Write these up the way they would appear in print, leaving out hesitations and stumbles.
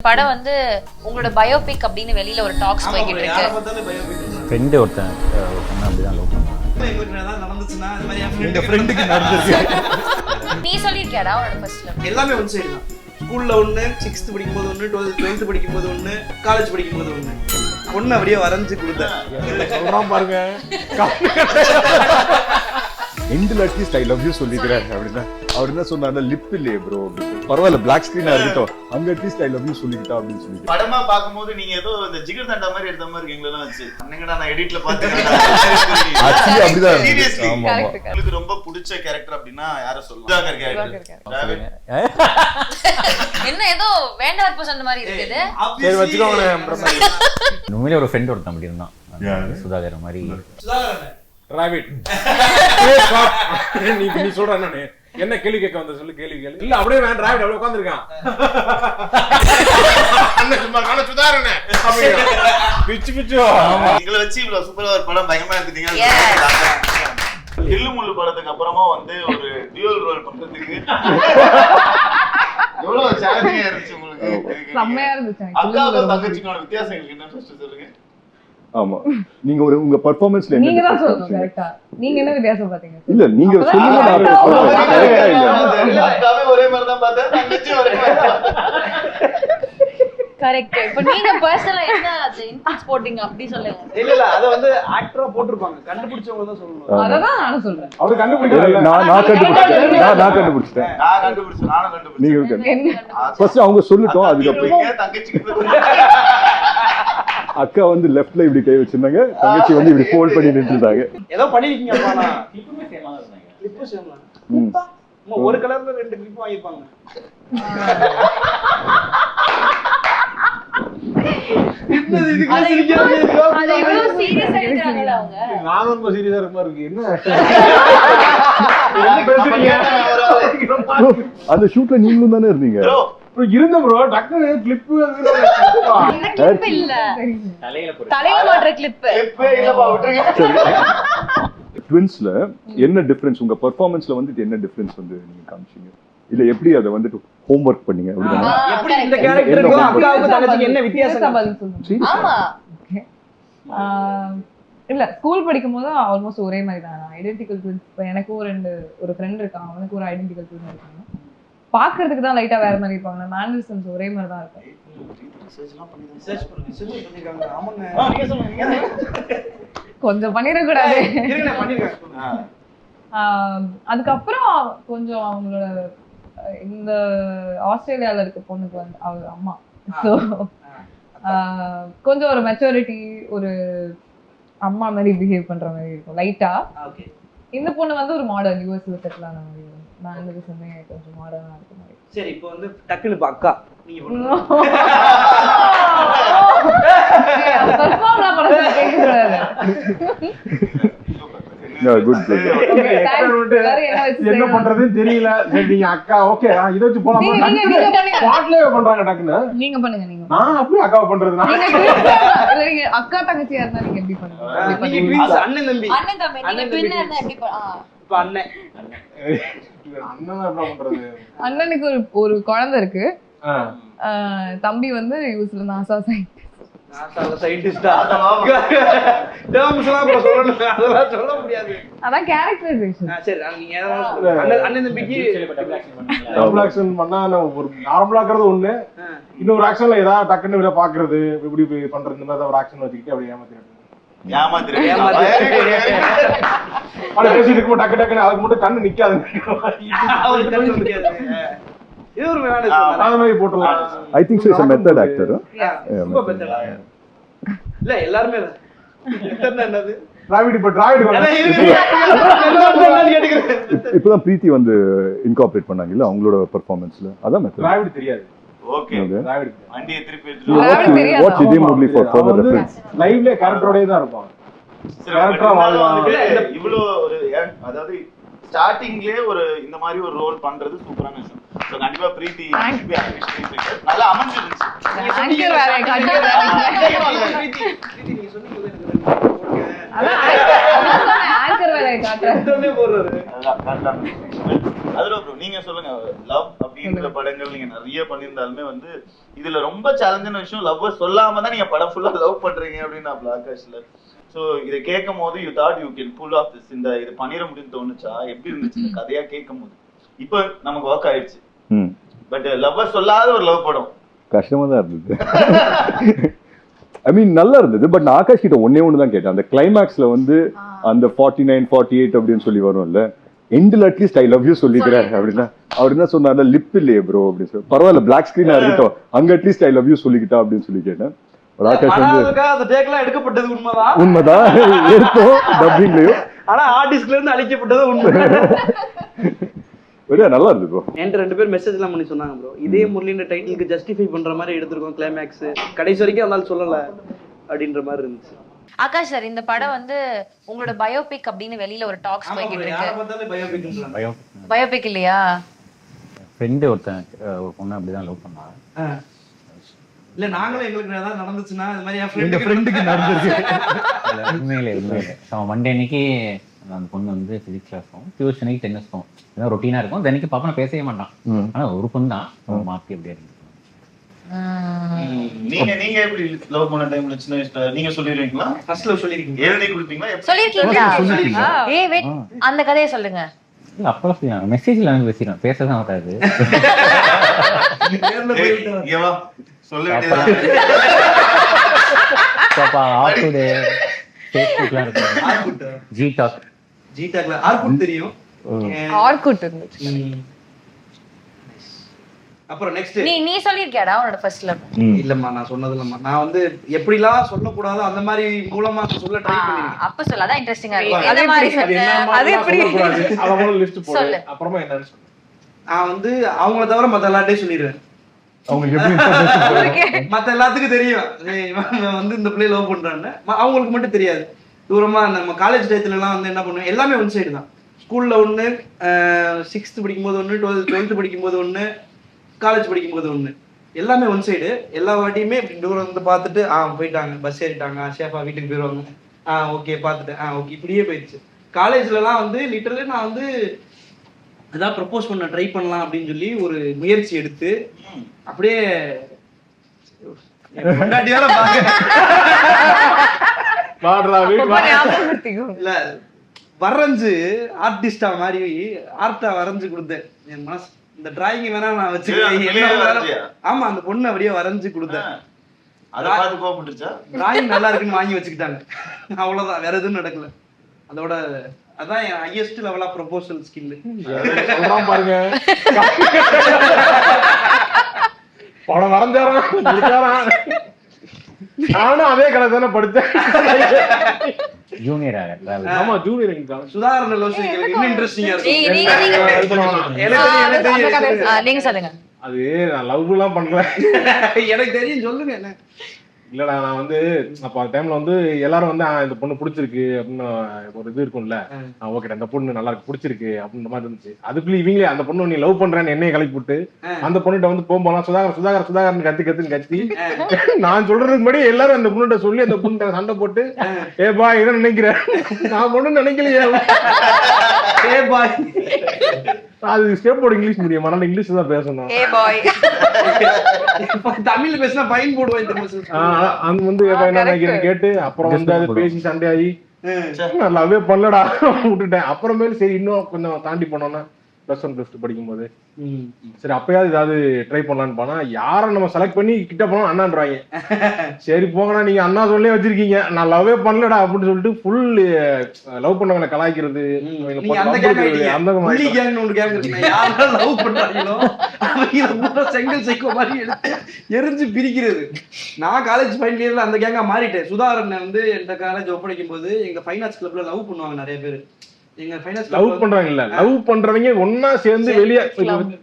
படம் வந்து உங்களோட பயோபிக் அப்படின்னு வெளியில ஒரு டாக்ஸ் போய்கிட்டு இருக்கு. ஃப்ரெண்டு ஒருத்தன் அப்படிதான் லவ் பண்ணான். நீ சொல்லிருக்கியாடா உன்னோட ஃபர்ஸ்ட் லவ்? எல்லாமே ஒன் சைடு தான். ஸ்கூல்ல ஒன்று, 6th படிக்கும்போது ஒன்று, 12th படிக்கும்போது ஒன்று, காலேஜ் படிக்கும்போது ஒன்று. ஒன்று அப்படியே வரைஞ்சு கொடுத்தேன். சொல்றான் பாருங்க. எண்டில் அட்லீஸ்ட் ஐ லவ் யூ சொல்லிக்கிறேன் அப்படின்னா அவர் என்ன சொன்னார்ல, லிப் இல்லையே ப்ரோ, பரவாயில்ல பிளாக் ஸ்கிரீனா இருக்கட்டும், அங்க அட்லீஸ்ட் ஐ லவ் யூ சொல்லிக்கிட்டா அப்படின்னு சொல்லிட்டு படமா பாக்கும்போது நீங்க ஏதோ இந்த ஜிகர் தண்டா மாதிரி எடுத்த மாதிரி எங்களெல்லாம் வச்சு அண்ணங்கடா நான் எடிட்ல பார்த்தேன். ஆக்சுவலி அப்படிதான். சீரியஸ்லி ஆமா ஆமா. உங்களுக்கு ரொம்ப பிடிச்ச கேரக்டர் அப்படின்னா யாரை சொல்லலாம்? சுதாகர் கேரக்டர். என்ன ஏதோ வேண்டாம் சொன்ன மாதிரி இருக்குது. சரி வச்சுக்கோங்க. உண்மையிலே ஒரு ஃப்ரெண்ட் ஒருத்தன் அப்படி இருந்தான், சுதாகர் மாதிரி. ராபிட் நீ சொல்ற என்ன கேள்வி கேட்க வந்த சொல்லு, கேள்வி கேள்வி. இல்ல அப்படியே வேண்டாம், ராபிட் அப்படியே உட்கார்ந்திருக்கான். பிச்சு பிச்சு எங்களை வச்சு இவ்வளவு சூப்பரா ஒரு படம் பயங்கரமா எடுத்துட்டீங்க. தில்லு முள்ளு படத்துக்கு அப்புறமா வந்து ஒரு டியூவல் ரோல் பண்றதுக்கு எவ்வளவு சேலஞ்சிங்கா இருந்துச்சு உங்களுக்கு? செம்மையா இருந்துச்சு. அக்காவுக்கும் தங்கச்சிக்கான வித்தியாசம் என்ன ஃபர்ஸ்ட் சொல்லுங்க. ஆமா, நீங்க ஒரு உங்க பெர்ஃபார்மன்ஸ்ல நீங்க தான் சொல்லணும் கரெக்ட்டா. நீங்க என்ன வித்தியாசம் பாத்தீங்க? இல்ல நீங்க சொல்லுங்க, நான் சொல்றேன். கரெக்ட்டா இல்ல அக்காவே ஒரே மாதிரி தான் பார்த்தேன், தங்கச்சி ஒரே மாதிரி தான். கரெக்ட். இப்போ நீங்க பர்சனலா என்ன அது இன்புட்ஸ் போடிங்க அப்படி சொல்லுங்க. இல்ல அத வந்து ஆக்டரா போட்டுருப்பாங்க, கண்டுபிடிச்சவங்க தான் சொல்லணும். அததான் நானும் சொல்றேன். அவர் கண்டுபிடிக்கல, நான் கண்டுபிடிச்சேன். நான் கண்டுபிடிச்சேன். நானும் கண்டுபிடிச்சேன். நீங்க ஃபர்ஸ்ட் அவங்க சொல்லட்டும், அதுக்கு அப்புறம் தங்கச்சிக்கு அக்கா வந்து லெஃப்ட்ல இப்படி கை வச்சிருந்தாங்க, தங்கச்சி வந்து இப்படி ஃபோல்ட் பண்ணி நின்னுட்டாங்க. ஏதோ பண்ணிருக்கீங்க அப்பா. நான் கிளிப்பு சேமா இருந்தாங்க. கிளிப்பு சேமா. ஒரு கலர்ல ரெண்டு கிளிப் வாங்கிப்பாங்க. அது எவ்வளவு சீரியஸா எடுக்கறாங்கல அவங்க. நான் ரொம்ப சீரியஸா இருக்க மாதிரி இருக்கு. என்ன அந்த ஷூட்ல நீங்களும் தானே இருந்தீங்க? இருந்த ப்ரோ, டக்குனு கிளிப் கிளிப் இல்ல, தலையில மாட்ற கிளிப். ட்வின்ஸ்ல என்ன டிஃபரன்ஸ் உங்க பெர்ஃபார்மன்ஸ்ல வந்து என்ன டிஃபரன்ஸ் வந்து நீங்க காமிச்சீங்க? இல்ல எப்படி அதை வந்துட்டு ஹோம்வொர்க் பண்ணீங்க அப்படினா எப்படி இந்த கேரக்டருக்கு அக்காவுக்கு தங்கச்சிக்கு என்ன வித்தியாசம்? ஆமா, இல்ல ஸ்கூல் படிக்கும்போது ஆல்மோஸ்ட் ஒரே மாதிரி தான். Identical twins. எனக்கு ஒரு ஃப்ரெண்ட் இருக்கான், அவனுக்கு ஒரு ஐடென்டிக்கல் ட்வின் இருக்காங்க. பாக்குறதுக்கு தான் லைட்டா வேற மாதிரி இருப்பாங்க. மேனரிசம்ஸ் ஒரே மாதிரி தான் இருக்கும். கொஞ்சம் பண்ணிட கூடாது. அதுக்கப்புறம் கொஞ்சம் அவங்களோட இந்த ஆஸ்திரேலியால இருக்க பொண்ணுக்கு வந்து அவங்க அம்மா, ஸோ கொஞ்சம் ஒரு மெச்சூரிட்டி, ஒரு அம்மா மாதிரி பிஹேவ் பண்ற மாதிரி இருக்கும் லைட்டா. இந்த பொண்ணு வந்து ஒரு மாடர்ன் யூஎஸ்ல செட்டில் ஆன மாதிரி, மேனரிசமே கொஞ்சம் மாடர்னா இருக்க மாதிரி. சரி, இப்போ வந்து டக்குனு அக்கா நீங்க என்ன பண்றதுன்னு தெரியல. சரி நீங்க அக்கா ஓகே இத வச்சு போலாம். பாட்லயே பண்றாங்க டக்குனு. நீங்க பண்ணுங்க. நீங்க நான் அப்படியே அக்காவை பண்றது. இல்ல நீங்க அக்கா தங்கச்சியா இருந்தா நீங்க எப்படி பண்ணுவீங்க? நீங்க ட்வின்ஸ் அண்ணன் தம்பி. நீங்க ட்வின்னா இருந்தா எப்படி இப்ப அண்ணன் அண்ணன் என்ன பண்றது? அண்ணனுக்கு ஒரு குழந்தை இருக்கு. தம்பி வந்து யூஸ்ல நாசா சயின்டிஸ்டா. அதெல்லாம் சொல்ல முடியாது. அதான் கேரக்டரைசேஷன். சரி, நீங்க அண்ணன் தம்பிக்கு டபுள் ஆக்ஷன் பண்ணா ஒரு நார்மலா இருக்கிறது ஒண்ணு, இன்னொரு ஆக்ஷன்ல ஏதாவது டக்குன்னு விட பாக்குறது, இப்படி பண்றது, இந்த மாதிரி ஒரு ஆக்ஷன் வச்சுக்கிட்டு அப்படியே பேசிட்டு இருக்கும். டக்கு டக்குன்னு அதுக்கு மட்டும் கண்ணு நிக்காது. இது ஒரு மாதிரி போட்டுலாம். I think so is a method actor. இல்ல எல்லாரும் என்னது டிராவிட் இப்பதான் பிரீத்தி வந்து இன்கார்பரேட் பண்ணாங்க இல்ல அவங்களோட பெர்ஃபார்மன்ஸ்ல. அதான் மெத்தட். டிராவிட் தெரியாது. ஓகே, டிராவிட் வண்டியை திருப்பி வாட்ச் இதே மூவி ஃபார் ஃபர்தர் ரெஃபரன்ஸ். லைவ்ல கேரக்டரோடே தான் இருப்பாங்க. கேரக்டரா வாழ்வாங்க. இவ்ளோ ஒரு அதாவது ஸ்டார்டிங்லயே ஒரு இந்த மாதிரி ஒரு ரோல் பண்றது சூப்பரான விஷயம். சோ கண்டிப்பா பிரீத்தி நல்லா அமைஞ்சிருச்சு. ஆங்கர் வேற காட்டுறாங்க. பிரீத்தி நீங்க சொன்னீங்க அதான் ஆங்கர் வேற காட்டுறாங்க. போறாரு. அதுல ப்ரோ நீங்க சொல்லுங்க, லவ் அப்படின்ற படங்கள் நீங்க நிறைய பண்ணியிருந்தாலுமே வந்து இதுல ரொம்ப சேலஞ்சான விஷயம் லவ் சொல்லாம தான் நீங்க படம் ஃபுல்லா லவ் பண்றீங்க அப்படின்னு நான் ஆகாஷ்ல. ஸோ இதை கேட்கும் போது you thought you can pull off this, இந்த இது பண்ணிட முடியும்னு தோணுச்சா? எப்படி இருந்துச்சு இந்த கதையா கேட்கும் போது? இப்போ நமக்கு ஒர்க் ஆயிடுச்சு, பட் லவ் சொல்லாத ஒரு லவ் படம் கஷ்டமா தான் இருந்தது. ஐ மீன் நல்லா இருந்தது. பட் நான் ஆகாஷ் கிட்ட ஒண்ணு தான் கேட்டேன். அந்த கிளைமேக்ஸ்ல வந்து அந்த 49 48 அப்படின்னு சொல்லி வரும்ல, எண்டில் அட்லீஸ்ட் ஐ லவ் யூ சொல்லிக்கிறேன் அப்படின்னா அவர் என்ன சொன்னார்ல, லிப் இல்லையே ப்ரோ அப்படின்னு சொல்லி. பரவாயில்ல பிளாக் ஸ்கிரீனா இருக்கட்டும், அங்க அட்லீஸ்ட் ஐ லவ் யூ சொல்லிக்கிட்டா அப்படின்னு சொல்லி கேட்டேன். ஆகாஷ் வந்து அந்த டேக்லாம் எடுக்கப்பட்டது உண்மைதான் எடுத்தோம் டப்பிங்லயும், ஆனா ஆர்டிஸ்ட்ல இருந்து அழிக்கப்பட்டது உண்மை. நல்லா இருந்தது ப்ரோ. என்கிட்ட 2 பேர் மெசேஜ் எல்லாம் பண்ணி சொன்னாங்க ப்ரோ, இதே முரளின்ற டைட்டிலுக்கு ஜஸ்டிஃபை பண்ற மாதிரி எடுத்திருக்கோம் கிளைமேக்ஸ், கடைசி வரைக்கும் அதனால சொல்லல அப்படின்ற மாதிரி இருந்துச்சு. ஆகாஷ் சார், இந்த படம் வந்து உங்களோட பயோபிக் அப்படின்னு வெளியில ஒரு டாக்ஸ் போய்கிட்டு இருக்கு. பயோபிக் இல்லையா? ஃப்ரெண்டு ஒருத்தன் ஒரு பொண்ணு அப்படிதான் லவ் பண்ணாங்க. இல்ல நாங்களும் எங்களுக்கு ஏதாவது நடந்துச்சுன்னா இது மாதிரி என் ஃப்ரெண்டுக்கு நடந்துருக்கு. உண்மையிலே மண்டே அன்னைக்கு அந்த பொண்ணு வந்து பிசிக்ஸ் கிளாஸும் டியூஷனுக்கு டென்னிஸ்க்கும் ஏதாவது ரொட்டீனா இருக்கும். தினைக்கு பாப்பா நான் பேசவே மாட்டான், ஆனா ஒரு பொண்ணு தான் மாத்தி அப்படியே இருக்கு. நீங்க எப்படி லவ் பண்ண டைம்ல சின்ன வயசுல நீங்க சொல்லிருக்கீங்களா? ஃபர்ஸ்ட் லவ் சொல்லிருக்கீங்க? எழுதி கொடுப்பீங்களா? சொல்லிருக்கீங்களா? ஏய் வெயிட், அந்த கதையை சொல்லுங்க. இல்ல அப்பதான் மெசேஜ்ல வந்து பேசிடுறேன், பேசதான் வராது. சொல்ல பாப்பா ஆஃப்டே ஃபேஸ்புக்ல இருக்கு, ஜி டாக்ல ஆர்குட் தெரியும், ஆர்குட் இருந்துச்சு. அப்புறம் நெக்ஸ்ட் நீ சொல்லிருக்கியாடா உன்னோட ஃபர்ஸ்ட் லவ்? இல்லம்மா நான் சொன்னது இல்லம்மா. நான் வந்து எப்படிலாம் சொல்லக்கூடாதோ அந்த மாதிரி மூலமா சொல்ல ட்ரை பண்ணிருக்கேன். அப்ப சொல்ல அதான் இன்ட்ரெஸ்டிங்கா இருக்கு. அதே மாதிரி அது எப்படி அவங்கள லிஸ்ட் போடு, சொல்லு. அப்புறமா என்னன்னு சொல்லு. நான் வந்து அவங்கள தவிர மத்த எல்லார்ட்டையும் சொல்லிடுவேன். அவங்களுக்கு எப்படி மத்த எல்லாத்துக்கும் தெரியும் இவன் வந்து இந்த பிள்ளைய லவ் பண்றான்னு, அவங்களுக்கு மட்டும் தெரியாது. தூரமா நம்ம காலேஜ் டயத்துல எல்லாம் வந்து என்ன பண்ணுவோம், எல்லாமே ஒன் சைடு தான். ஸ்கூல்ல ஒண்ணு, 6th படிக்கும்போது ஒண்ணு, 12th படிக்கும்போது ஒண்ணு, காலேஜ் படிக்கும்போது ஒண்ணு, எல்லாமே ஒன் சைடு. எல்லா வாட்டியுமே இப்படி தூரம் வந்து பார்த்துட்டு போயிட்டாங்க, பஸ் ஏறிட்டாங்க, சேஃபா வீட்டுக்கு போயிடுவாங்க, ஓகே பார்த்துட்டு ஓகே, இப்படியே போயிடுச்சு. காலேஜ்லலாம் வந்து லிட்டரலி நான் வந்து ஏதாவது ப்ரப்போஸ் பண்ண ட்ரை பண்ணலாம் அப்படின்னு சொல்லி ஒரு முயற்சி எடுத்து அப்படியே இல்ல வரைஞ்சு ஆர்டிஸ்டா மாதிரி ஆர்ட்டா வரைஞ்சு கொடுத்தேன். என் மனசு இந்த டிராயிங் வேணா நான் வச்சுக்கிறேன். ஆமா, அந்த பொண்ணு அப்படியே வரைஞ்சு கொடுத்தேன். டிராயிங் நல்லா இருக்குன்னு வாங்கி வச்சுக்கிட்டாங்க, அவ்வளவுதான், வேற எதுவும் நடக்கல. அதோட அதான் என் highest level of proposal skill. சொல்றான் பாருங்க, படம் வரைஞ்சாராம். நானும் அதே கலை தானே படித்தேன், ஜூனியர். ஆமா ஜூனியர். சுதாரண லோசி இன்னும் இன்ட்ரெஸ்டிங்கா நீங்க சொல்லுங்க. அது நான் லவ் எல்லாம் பண்ணல, எனக்கு தெரியும், சொல்லுங்க. என்ன இல்லடா, நான் வந்து அப்ப அந்த டைம்ல வந்து எல்லாரும் வந்து இந்த பொண்ணு பிடிச்சிருக்கு அப்படின்னு ஒரு இது இருக்கும்ல, ஓகே இந்த பொண்ணு நல்லா இருக்கு பிடிச்சிருக்கு அப்படின்ற மாதிரி இருந்துச்சு. அதுக்குள்ள இவங்களே அந்த பொண்ணு நீ லவ் பண்றேன்னு என்னைய கிளப்பி விட்டு அந்த பொண்ணுகிட்ட வந்து போகும்போது சுதாகர் கத்தி நான் சொல்றதுக்கு முன்னாடி எல்லாரும் அந்த பொண்ணுகிட்ட சொல்லி அந்த பொண்ணு சண்டை போட்டு ஏபா இதை நினைக்கிறேன், நான் பொண்ணு நினைக்கலையே, அது ஸ்டேட் போர்டு இங்கிலீஷ் மீடியம், அதனால இங்கிலீஷ் தான் பேசணும். தமிழ்ல பேசினா ஃபைன் போடுவேன். அங்க வந்து என்ன கேட்டு அப்புறம் வந்து அது பேசி சண்டையாகி நல்லாவே பண்ணலடா விட்டுட்டேன். அப்புறமேல சரி இன்னும் கொஞ்சம் தாண்டி போனோம்னா +1 +2 படிக்கும் போது சரி அப்பயாவது ஏதாவது ட்ரை பண்ணலான்னு போனா யாரை நம்ம செலக்ட் பண்ணி கிட்ட போனோம் அண்ணான்றாங்க. சரி போங்கடா நீங்க அண்ணா சொல்லி வச்சிருக்கீங்க, நான் லவ்வே பண்ணலடா அப்படின்னு சொல்லிட்டு ஃபுல் லவ் பண்ணவங்களை கலாய்க்கிறது, அந்த மாதிரி செங்கல் சைக்கோ மாதிரி எரிஞ்சு பிரிக்கிறது. நான் காலேஜ் ஃபைனல் இயர்ல அந்த கேங்கா மாறிட்டேன். சுதாகரன் வந்து எந்த காலேஜ் ஒப்படைக்கும் போது எங்க ஃபைன் ஆர்ட்ஸ் கிளப்ல லவ் பண்ணுவாங்க நிறைய பேர். லவ் பண்றாங்க இல்ல, லவ் பண்றவங்க ஒன்னா சேர்ந்து வெளியே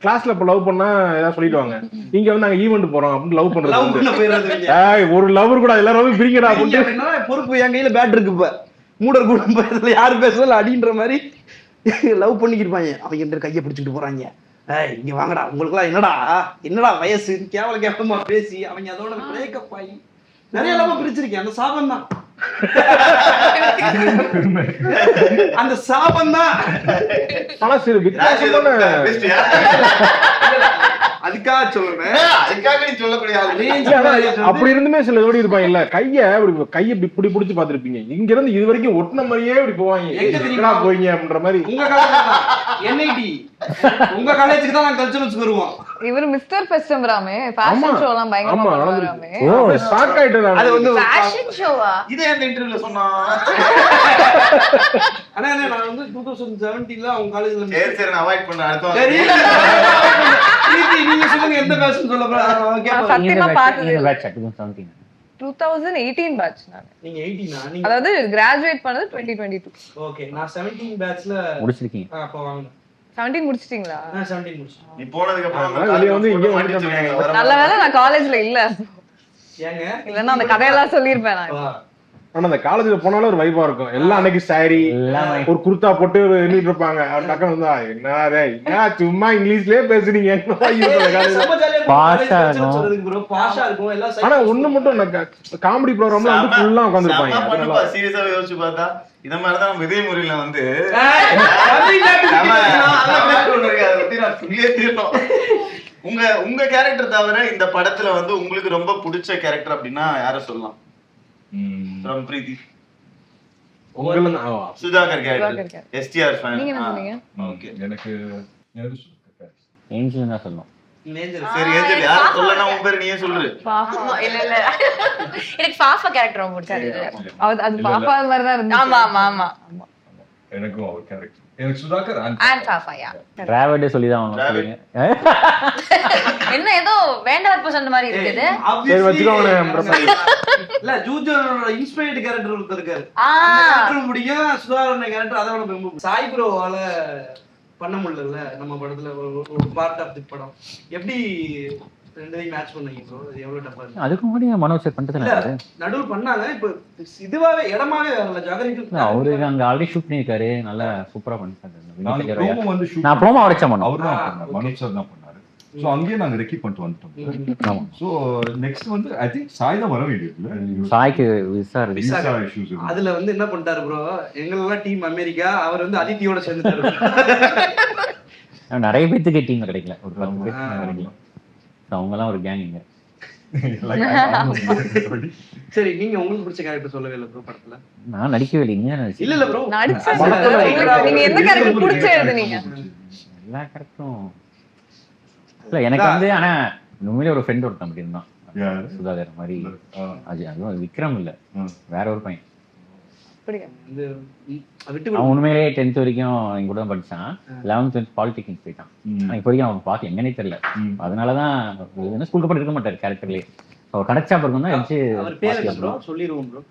கிளாஸ்ல இப்ப லவ் பண்ணா ஏதாவது சொல்லிடுவாங்க, இங்க வந்து நாங்க ஈவென்ட் போறோம் அப்படின்னு லவ் பண்றது. ஒரு லவர் கூட எல்லாரும் பிரிக்கடா அப்படின்னு பொறுப்பு என் கையில பேட் இருக்கு. இப்ப மூடர் கூட யாரு பேசல அடின்ற மாதிரி லவ் பண்ணிக்கிருப்பாங்க. அவங்க கையை பிடிச்சிட்டு போறாங்க, இங்க வாங்கடா உங்களுக்கு எல்லாம் என்னடா வயசு கேவலமா பேசி அவங்க அதோட பிரேக்கப் ஆகி நிறைய லவ் பிரிச்சிருக்கேன். அந்த சாபம் தான் அந்த சாபம் தான். ஆனா சரி வித்தியாசமான அதுக்காக சொல்றேன். அதுக்காக நீ சொல்லக்கூடிய ஆளு. அப்படி இருந்துமே சில ஜோடி இருப்பாங்க இல்ல, கைய இப்படி பிடிச்சு பாத்துருப்பீங்க, இங்க இருந்து இது வரைக்கும் ஒட்டின மாதிரியே இப்படி போவாங்க, எங்க போயிங்க அப்படின்ற மாதிரி. உங்க காலேஜ் NIT, உங்க காலேஜுக்கு தான் நான் கல்ச்சுரல்ஸ் வருவோம். இவர் மிஸ்டர் ஃபெஸ்டிவராமே ஃபேஷன் ஷோலாம் பயங்கரமா பண்ணுவாராமே. ஷாக் ஆயிட்டேன். அது வந்து ஃபேஷன் ஷோவா? இதே அந்த இன்டர்வியூல சொன்னா. ஆனா நான் வந்து 2017ல அவங்க காலேஜ்ல சரி நான் அவாய்ட் பண்றேன். அடுத்த சரி நீங்க சொல்லுங்க எந்த ஃபேஷன் சொல்ல போறீங்க? சத்தியமா பார்த்தது நீங்க batch 2017. 2018 பேட்ச் நான். நீங்க 18 நீங்க அதாவது கிராஜுவேட் பண்ணது 2022. ஓகே. நான் 17 பேட்ச்ல முடிச்சிருக்கீங்க. அப்ப வாங்க. 17 முடிச்சிட்டீங்களா? நான் 17 முடிச்சேன். நீ போனதுக்கு அப்புறம் வெளிய வந்து இங்க வந்து நல்ல வேளை நான் காலேஜ்ல இல்ல. ஏங்க இல்லன்னா அந்த கதையெல்லாம் சொல்லிருப்பேன் நான். ஆனா அந்த காலேஜ்ல போனாலும் ஒரு வைபா இருக்கும். எல்லாம் அன்னைக்கு சாரி ஒரு குர்தா போட்டு நின்றுட்டு இருப்பாங்க. டக்குனு வந்தா என்ன சும்மா இங்கிலீஷ்லயே பேசுறீங்க. பாஷா இருக்கும் எல்லாம். ஆனா ஒண்ணு மட்டும் காமெடி ப்ரோக்ராம்ல வந்து ஃபுல்லா உட்கார்ந்திருப்பாங்க. சீரியஸாவே யோசிச்சு பார்த்தா இந்த மாதிரிதான் நம்ம இதே முறையில வந்து உங்க கேரக்டர் தவிர இந்த படத்துல வந்து உங்களுக்கு ரொம்ப பிடிச்ச கேரக்டர் அப்படின்னா யார சொல்லலாம்? பிரீத்தி, சுதாகர் கேரக்டர், STR ஃபேன். நீங்க என்ன சொன்னீங்க? ஓகே, எனக்கு ஏஞ்சல் தான் சொல்லணும். சரி ஏஞ்சல் யார சொல்லனா உன் பேர் நீயே சொல்லு. ஆமா, இல்ல எனக்கு பாப்பா கேரக்டர் ரொம்ப பிடிச்சது. அது பாப்பா மாதிரி தான் இருந்துச்சு. ஆமா ஆமா ஆமா. எனக்கும் அவர் கேரக்டர் எனக்கு சுதாகர் அண்ட் பாப்பாயா டிராவல்டே சொல்லி தான் சொல்லுங்க. என்ன ஏதோ வேண்டாத பர்சன் மாதிரி இருக்குது. சரி வச்சுக்கோங்க. இல்ல ஜூஜோனோட இன்ஸ்பயர்ட் கேரக்டர் ஒருத்தர் இருக்காரு. அந்த கேரக்டர் முடியும். சுதாகர் கேரக்டர் அதோட ரொம்ப சாய் ப்ரோவால பண்ண முடியல நம்ம படத்துல ஒரு பார்ட் ஆஃப் தி படம். எப்படி ரெண்டையும் மேட்ச் பண்ணீங்க ப்ரோ? அது எவ்வளவு டஃபா இருக்கு? அதுக்கு முன்னாடி மனோஜ் சார் பண்ணிட்டு இருந்தாரு. நடுவுல பண்ணாங்க. இப்ப இதுவாவே இடமாவே வரல. ஜாகரிக்கு அவருக்கு அங்க ஆல்ரெடி ஷூட் பண்ணிருக்காரு. நல்லா சூப்பரா பண்ணிருக்காரு. நான் ப்ரோமோ அவரே பண்ணோம். அவர் தான் பண்ணாரு. மனோஜ் சார் தான் பண்ணாரு. சோ அங்கேயே நாங்க ரெக்கி பண்ணிட்டு வந்துட்டோம். சோ நெக்ஸ்ட் வந்து ஐ திங்க் சாய் தான் வர வேண்டியது. சாய்க்கு விசா இஷ்யூஸ். அதுல வந்து என்ன பண்ணிட்டாரு ப்ரோ, எங்களெல்லாம் டீம் அமெரிக்கா, அவர் வந்து அதித்தியோட சேர்ந்துட்டாரு. நிறைய பேத்துக்கு டீம் கிடைக்கல. ஒரு 10 பேர் கிடைக்கல. அவங்க எல்லாம் ஒரு கேங். சரி நீங்க உங்களுக்கு பிடிச்ச கேரக்டர் சொல்லவே இல்லை ப்ரோ படத்துல? நான் நடிக்கவே இல்லைங்க. இல்ல ப்ரோ நீங்க எந்த கேரக்டர் பிடிச்ச எழுதுனீங்க? எல்லா கேரக்டரும் இல்ல எனக்கு வந்து. ஆனா உண்மையிலே ஒரு ஃப்ரெண்ட் ஒருத்தன் அப்படி இருந்தான். சுதாகர் மாதிரி. அதுவும் விக்ரம் இல்ல, வேற ஒரு பையன். அவன் உண்மையிலேயே 10th வரைக்கும் எங்க கூட தான் படிச்சான். 11th 12th பாலிடெக்னிக் போயிட்டான். இப்போ வரைக்கும் அவன் பார்க்க எங்கன்னே தெரியல. அதனாலதான் ஸ்கூலுக்கு போட்டு இருக்க மாட்டாரு கேரக்டர்லயே. அவர் கிடைச்சா பிறகு தான் சொல்லிடுவோம் bro.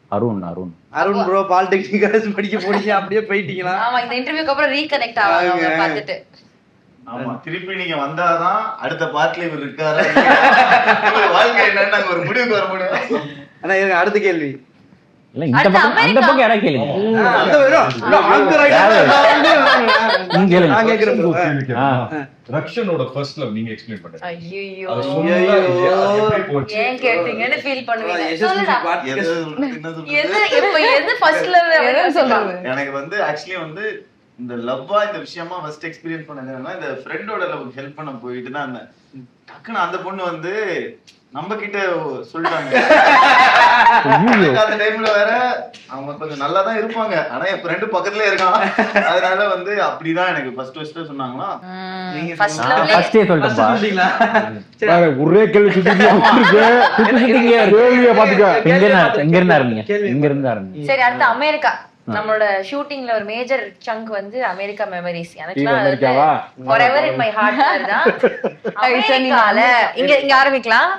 Arun bro polytechnic college படிக்க போறீங்க, அப்படியே போயிட்டீங்களா? ஆமா, இந்த இன்டர்வியூக்கு அப்புறம் ரீகனெக்ட் ஆவாங்க பார்த்துட்டு. ஆமா, திருப்பி நீங்க வந்தாதான் அடுத்த பார்ட்ல இவர் இருக்காரு வாழ்க்கை என்னன்னு நாங்க ஒரு முடிவுக்கு வர முடியும். ஆனா எனக்கு அடுத்த கேள்வி இல்ல, இந்த பக்கம் அந்த பக்கம் யாரா கேளுங்க. ரக்ஷனோட ஃபர்ஸ்ட் லவ் நீங்க எக்ஸ்பிளைன் பண்ணுங்க. ஐயோ எப்படி போச்சு? ஏன் கேட்டீங்கன்னு ஃபீல் பண்ணுவீங்க. எனக்கு வந்து ஆக்சுவலி வந்து இந்த லவ்வா இந்த விஷயமா ஃபர்ஸ்ட் எக்ஸ்பீரியன்ஸ் பண்ணதுன்னா இந்த ஃப்ரெண்டோட லவ் ஹெல்ப் பண்ண போயிட்டு தான் இருந்தேன். டக்குன்னு அந்த பொண்ணு வந்து நம்ம கிட்ட சொல்லிட்டாங்க. அந்த டைம்ல வேற அவங்க கொஞ்சம் நல்லா தான் இருப்பாங்க, ஆனா என் ஃப்ரெண்டு பக்கத்துலயே இருக்கான். அதனால வந்து அப்படிதான் எனக்கு ஃபர்ஸ்ட் சொன்னாங்களா. ஒரே கேள்வி சரி, அடுத்து அமெரிக்கா. நம்மளோட ஷூட்டிங்ல ஒரு மேஜர் சங்க் வந்து அமெரிக்கா மெமரிஸ். எனக்குலாம் forever in my heart தான் அமெரிக்கால. இங்க ஆரம்பிக்கலாம்.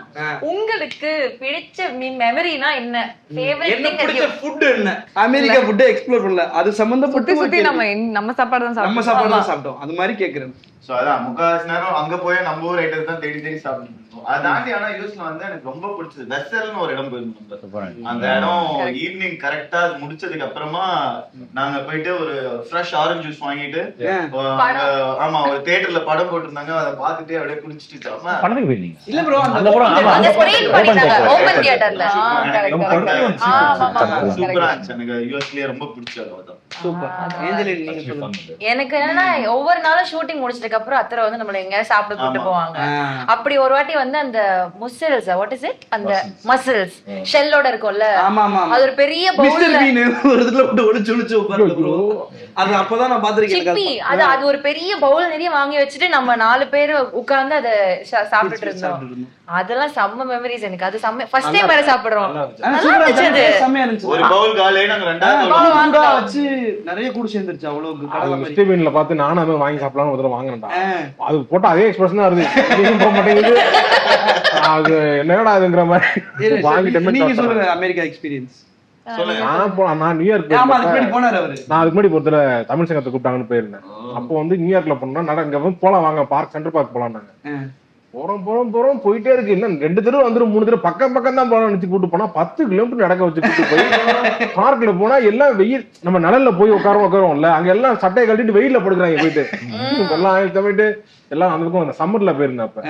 உங்களுக்கு பிடிச்ச மெமரினா என்ன? ஃபேவரட் திங் பிடிச்ச ஃபுட் என்ன? அமெரிக்கா ஃபுட் எக்ஸ்ப்ளோர் பண்ணல, அது சம்பந்தப்பட்டு சுத்தி நம்ம சாப்பாடு தான் நம்ம சாப்பாடு தான் சாப்பிட்டோம். அது மாதிரி கேக்குறேன். சோ அதான் முக்காவாசி நேரம் அங்க போய் நம்ம ஊர் ஐட்டம் தான் தேடி தேடி சாப்பிட்டு இருக்கோம். அதை தாண்டி ஆனா யூஸ்ல வந்து எனக்கு ரொம்ப பிடிச்சது வெசல்னு ஒரு இடம் போயிருந்தோம். அந்த இடம் ஈவினிங் கரெக்டா அது முடிச்சதுக்கு அப்புறமா நாங்க போயிட்டு ஒரு ஃப்ரெஷ் ஆரஞ்சு ஜூஸ் வாங்கிட்டு ஆமா ஒரு தியேட்டர்ல படம் போட்டிருந்தாங்க, அதை பார்த்துட்டு அப்படியே குடிச்சிட்டு படத்துக்கு போயிருந்தீங்க? இல்ல ப்ரோ அந்த படம் அந்த ஸ்கிரீன் பண்ணிட்டாங்க ஓபன் தியேட்டர்ல. சூப்பரா இருந்துச்சு. எனக்கு யூஎஸ்லயே ரொம்ப பிடிச்சது அதான். சூப்பர். ஏஞ்சலின் நீங்க சொல்லுங்க. எனக்கு என்னன்னா ஒவ்வொரு நாளும் ஷூட்டிங் முடிச்சதுக்கு அப்புறம் அத்தரை வந்து நம்மள எங்க சாப்பிட கூட்டு போவாங்க. அப்படி ஒரு வாட்டி வந்து அந்த முசல்ஸ் வாட் இஸ் இட் அந்த மசில்ஸ் ஷெல்லோட இருக்கும்ல, அது ஒரு பெரிய பவுல்ல ஒரு இதுல போட்டு ஒளிச்சு உட்கார்ந்து ப்ரோ. அது அப்பதான் நான் பாத்திருக்கேன். அது ஒரு பெரிய பவுல் நிறைய வாங்கி வச்சுட்டு நம்ம 4 பேர் உட்கார்ந்து அத சாப்பிட்டுட்டு இருந்தோம். அதெல்லாம் செம்ம மெமரிஸ் எனக்கு. அது செம்ம ஃபர்ஸ்ட் டைம் வேற சாப்பிடுறோம். நல்லா இருந்துச்சு. செம்மயா இருந்துச்சு. ஒரு பவுல் காலே நாங்க ரெண்டாவது பவுல் வச்சு நிறைய கூட சேர்ந்துருச்சு. அவ்வளவு அது மிஸ்டர் பீன்ல பார்த்து நானும் அதை வாங்கி சாப்பிடலாம்னு ஒரு தடவை வாங்கினேன்டா. அது போட்டு அதே எக்ஸ்பிரஷன் தான் வருது. போக மாட்டேங்குது. அது என்னடா அதுங்கிற மாதிரி வாங்கிட்டேன். நீங்க சொல்லுங்க அமெரிக்கா எக்ஸ்பீரியன்ஸ். நான் நியூயார்க் நான் அதுக்கு முன்னாடி ஒருத்தர தமிழ் சங்கத்தை கூப்பிட்டாங்கன்னு போயிருந்தேன். அப்போ வந்து நியூயார்க்ல போனோம்னா இங்க வந்து போலாம் வாங்க பார்க் சென்ட்ரல் பார்க் போலாம்னாங்க. போறோம் போயிட்டே இருக்கு. இன்னும் 2 தடவை வந்துடும் 3 தடவை பக்கம் தான் போலாம் நினைச்சு கூட்டு போனா 10 கிலோமீட்டர் நடக்க வச்சு கூட்டு போய் பார்க்ல போனா எல்லாம் வெயில். நம்ம நிழல்ல போய் உட்காரோம்ல, அங்க எல்லாம் சட்டையை கட்டிட்டு வெயில்ல படுக்கிறாங்க போயிட்டு. எல்லாம் போயிட்டு எல்லாம் அந்த பக்கம் அந்த சம்மர்ல போயிருந்தேன். அப்ப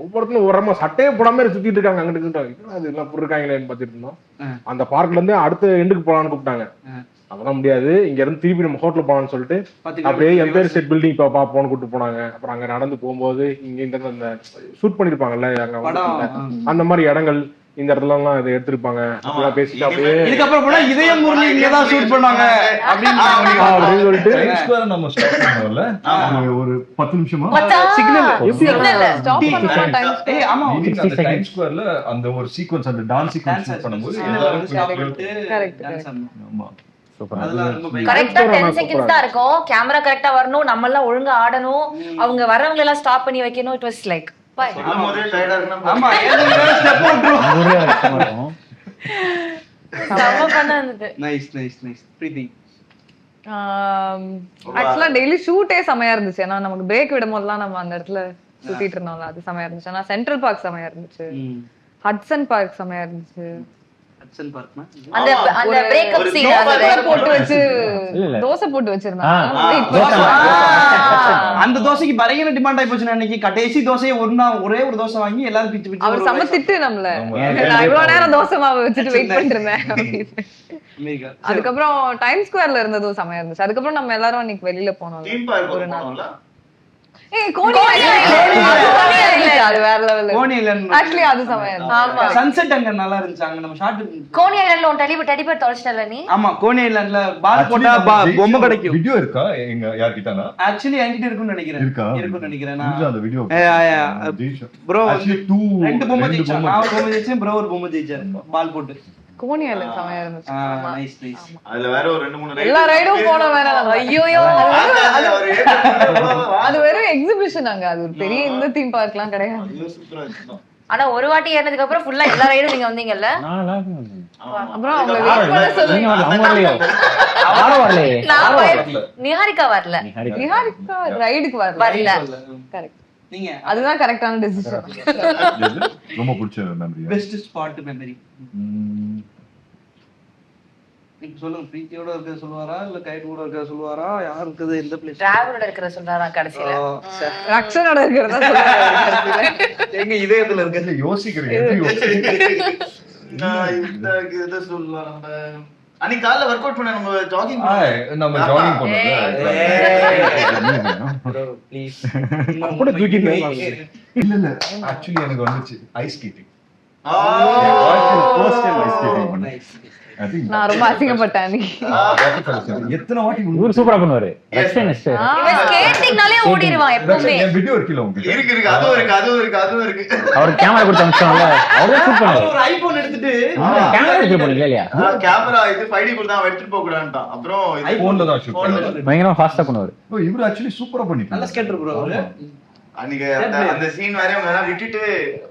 ஒவ்வொருத்தரும் ஒரு சட்டையே போடாம சுத்திட்டு இருக்காங்க. அங்கிட்டு அது எல்லாம் போட்டிருக்காங்களேன்னு பாத்துட்டு இருந்தோம். அந்த பார்க்ல இருந்து அடுத்த எண்டுக்கு போலான்னு கூப்பிட்டாங்க. அதெல்லாம் முடியாது, இங்க இருந்து திருப்பி நம்ம ஹோட்டல் போலாம்னு சொல்லிட்டு அப்படியே எம்பயர் ஸ்டேட் பில்டிங் பாப்போம்னு கூட்டு போனாங்க. அப்புறம் அங்க நடந்து போகும்போது இங்க இந்த ஷூட் பண்ணிருப்பாங்கல்ல அங்க அந்த மாதிரி இடங்கள் இந்த இடத்துல எல்லாம் இதை எடுத்திருப்பாங்க. பேசிட்டு அப்படியே இதுக்கப்புறம் போனா இதயம் முரளி இங்க தான் ஷூட் பண்ணாங்க அப்படின்னு சொல்லிட்டு நம்ம ஸ்டாப் பண்ணோம்ல ஒரு 10 நிமிஷமா ஆமா டைம் ஸ்கொயர்ல அந்த ஒரு சீக்வென்ஸ் அந்த டான்ஸ் சீக்வென்ஸ் ஷூட் பண்ணும்போது ஆமா கரெக்டா 10 செகண்ட்ஸ் தான் இருக்கும். கேமரா கரெக்டா வரணும், நம்ம எல்லாம் ஒழுங்கா ஆடணும், அவங்க வரவங்க எல்லாம் ஸ்டாப் பண்ணி வைக்கணும். இட் வாஸ் லைக் ஆக்சுவலா டெய்லி ஷூட்டே செமையா இருந்துச்சு. ஏன்னா நமக்கு பிரேக் விடும் போதெல்லாம் நம்ம அந்த இடத்துல சுத்திட்டு இருந்தோம்ல, அது செமையா இருந்துச்சு. ஆனா சென்ட்ரல் பார்க் செமையா இருந்துச்சு, ஹட்சன் பார்க் செமையா இருந்துச்சு. அந்த அந்த பிரேக்கப் சீன் போட்டு வச்சு தோசை போட்டு வச்சிருந்தாங்க. அந்த தோசைக்கு பயங்கர டிமாண்ட் ஆயி போச்சு. அன்னைக்கு கடைசி தோசையை ஒரே ஒரு தோசை வாங்கி எல்லாரும் பிச்சு பிச்சு அவர் சமத்திட்டு நம்மள நான் இவ்வளவு நேரம் தோசை மாவு வச்சுட்டு வெயிட் பண்ணிட்டு இருந்தேன். அதுக்கப்புறம் டைம் ஸ்கொயர்ல இருந்ததும் செமையா இருந்துச்சு. அதுக்கப்புறம் நம்ம எல்லாரும் அன்னைக்கு வெளியில போனோம் ஒரு நாள். அது வேற லெவல். ஆக்சுவலி அது செமையா இருந்துச்சு. ஆமா சன்செட் அங்க நல்லா இருந்துச்சு. அங்க நம்ம ஷாட் கோனி ஐலாண்ட்ல ஒரு டெடிபர் தொலைச்சிட்டல நீ. ஆமா கோனி ஐலாண்ட்ல பால் போட்டா பொம்மை கிடைக்கும். வீடியோ இருக்கா எங்க யார்கிட்டனா? ஆக்சுவலி என்கிட்ட இருக்குன்னு நினைக்கிறேன். நான் அந்த வீடியோ ப்ரோ ரெண்டு பொம்மை ஜெயிச்சா. நான் பொம்மை ஜெயிச்சேன், ப்ரோ ஒரு பொம்மை ஜெயிச்சாரு பால் போட்டு. கோனி ஐலாண்ட் செமையா இருந்துச்சு. Nice nice. அதுல வேற ஒரு 2-3 எல்லா ரைடும் போன வேற. ஐயோயோ அது வெறும் எக்ஸிபிஷன். அங்க அது ஒரு பெரிய இந்த தீம் பார்க்லாம் கிடையாது. ஆனா ஒரு வாட்டி ஏறினதுக்கு அப்புறம் ஃபுல்லா எல்லா ரைடும் நீங்க வந்தீங்கல்ல. அப்புறம் அவங்க வெயிட் பண்ண சொல்லுங்க. நிஹாரிகா வரல. நிஹாரிகா ரைடுக்கு வரல. கரெக்ட். நீங்க அதுதான் கரெக்டான டிசிஷன். ரொம்ப பிடிச்ச மெமரி, பெஸ்ட் ஸ்பாட் மெமரி. நீங்க சொல்லுங்க. பிரீத்தியோட இருக்க சொல்லுவாரா இல்ல கைட்டோட இருக்க சொல்லுவாரா? யார் இருக்குது எந்த பிளேஸ்? டிராவலோட இருக்கற சொல்றாரா கடைசில. ரக்ஷனோட இருக்கறதா சொல்றாரு. எங்க இதயத்துல இருக்க யோசிக்கிறீங்க. நான் இந்த சொல்லலாம். நம்ம அன்னைக்கு காலைல வொர்க் அவுட் பண்ண நம்ம ஜாகிங் பண்ணோம்ல. ப்ளீஸ் அப்படி தூக்கிட்டு இல்ல ஆக்சுவலி எனக்கு வந்துச்சு ஐஸ் ஸ்கேட்டிங். நான் ரொம்ப அசிங்கப்பட்டேன். எத்தனை வாட்டி இவர் சூப்பரா பண்ணுவாரு. இவன் ஸ்கேட்டிங்னாலே ஓடிடுவான் எப்பவுமே. வீடியோ இருக்குல உங்களுக்கு? இருக்கு அதுவும் இருக்கு. அவர் கேமரா கொடுத்து அனுப்பிச்சாங்கல, அவரே ஷூட் பண்ணுவாரு. ஒரு ஐபோன் எடுத்துட்டு கேமரா எடுத்து போனீங்க இல்லையா? கேமரா இது 5D குள்ள தான் எடுத்துட்டு போக கூடாதுட்டான். அப்புறம் ஐபோன்ல தான் ஷூட் பண்ணுவாரு. பயங்கரமா ஃபாஸ்டா பண்ணுவாரு. இவர் ஆக்சுவலி சூப்பரா பண்ணிட்டாரு. நல்ல ஸ்கேட்டர் ப்ரோ அவரு. அன்னைக்கு அந்த சீன் வரையும் வேற விட்டுட்டு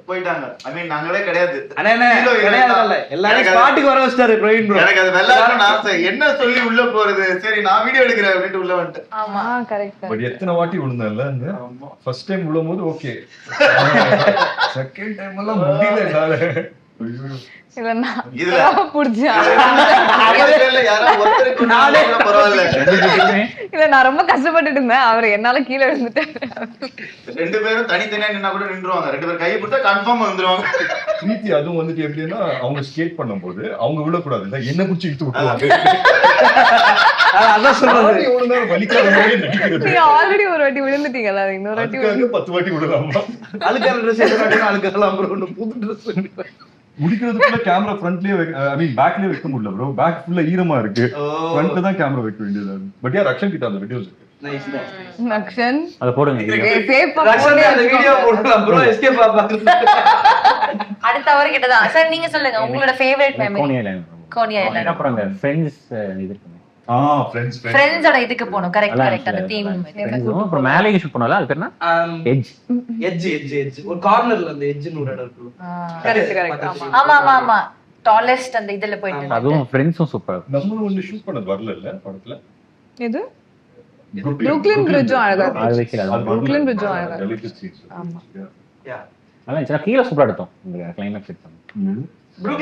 போயிட்டாங்க. ஐ மீன் நாங்களே கிடையாது. எல்லாரும் ஸ்பாட்டுக்கு வர வச்சிட்டாரு பிரவீன் ப்ரோ. எனக்கு அது வெள்ளாடணும்னு ஆசை. என்ன சொல்லி உள்ள போறது? சரி நான் வீடியோ எடுக்கிறேன் அப்படின்ட்டு உள்ள வந்துட்டேன். ஆமா கரெக்ட். பட் எத்தனை வாட்டி விழுந்தேன்ல அந்த ஃபர்ஸ்ட் டைம் விழும்போது ஓகே, செகண்ட் டைம் எல்லாம் முடியல. இல்ல நான் இதுல புடிச்சா யாரோ ஒருத்தருக்கு பரவாயில்ல. இல்ல நான் ரொம்ப கஷ்டப்பட்டுட்டு இருந்தேன். அவர் என்னால கீழே விழுந்துட்டாரு. 2 பேரும் தனித்தனியா நின்னா கூட நின்றுவாங்க. 2 பேரும் கையை பிடிச்சா கன்ஃபார்ம் வந்துருவாங்க. பிரீத்தி அதுவும் வந்துட்டு எப்படின்னா அவங்க ஸ்கேட் பண்ணும்போது அவங்க விழக்கூடாது இல்ல, என்ன பிடிச்சி இழுத்து விட்டுருவாங்க. அதான் சொல்றது. வலிக்காத மாதிரி நடிக்கிறது. நீங்க ஆல்ரெடி ஒரு வாட்டி விழுந்துட்டீங்கல்ல, இன்னொரு வாட்டி அதுக்காக 10 வாட்டி விடலாமா? அழுக்கான ட்ரெஸ் எடுத்து அழுக்கலாம் ப்ரோ. புது ட்ரெஸ் முடிக்கிறதுக்குள்ள கேமரா ஃப்ரண்ட்லயே ஐ மீன் பேக்லயே வைக்க முடியல ப்ரோ. பேக் ஃபுல்லா ஈரமா இருக்கு. ஃப்ரண்ட்ல தான் கேமரா வைக்க வேண்டியது. பட் யார் ரக்ஷன் கிட்ட அந்த வீடியோஸ் இருக்கு. நைஸ் நக்ஷன் அத போடுங்க. சேஃபா அந்த வீடியோ போடலாம் ப்ரோ. எஸ்கேப் பாப்பாங்க. அடுத்த அவர் கிட்ட தான். சார் நீங்க சொல்லுங்க உங்களோட favourite memory. Coney island. Coney island. அப்புறம் அந்த ஃப்ரெண்ட்ஸ் இது இருக்கு. ஃப்ரெண்ட்ஸோட இதுக்கு போணும். கரெக்ட் அந்த தீம். அப்புறம் மேலே ஷூட் பண்ணல, அது பேர் என்ன? எட்ஜ் ஒரு கார்னர்ல அந்த எட்ஜ்னு ஒரு இடம் இருக்கு. கரெக்ட். ஆமா டாலஸ்ட் அந்த இதுல போயிட்டு அதுவும் ஃப்ரெண்ட்ஸும் சூப்பர். நம்ம ஒன்னு ஷூட் பண்ணது வரல இல்ல படத்துல. இது புரூக்ளின் பிரிட்ஜும் அழகா இருக்கு. அது வைக்கல. அது புரூக்ளின் பிரிட்ஜும் அழகா இருக்கு. ஆமா அதான் சின்ன கீழ சூப்பரா எடுத்தோம் இந்த கிளைமாக்ஸ் எடுத்தோம்.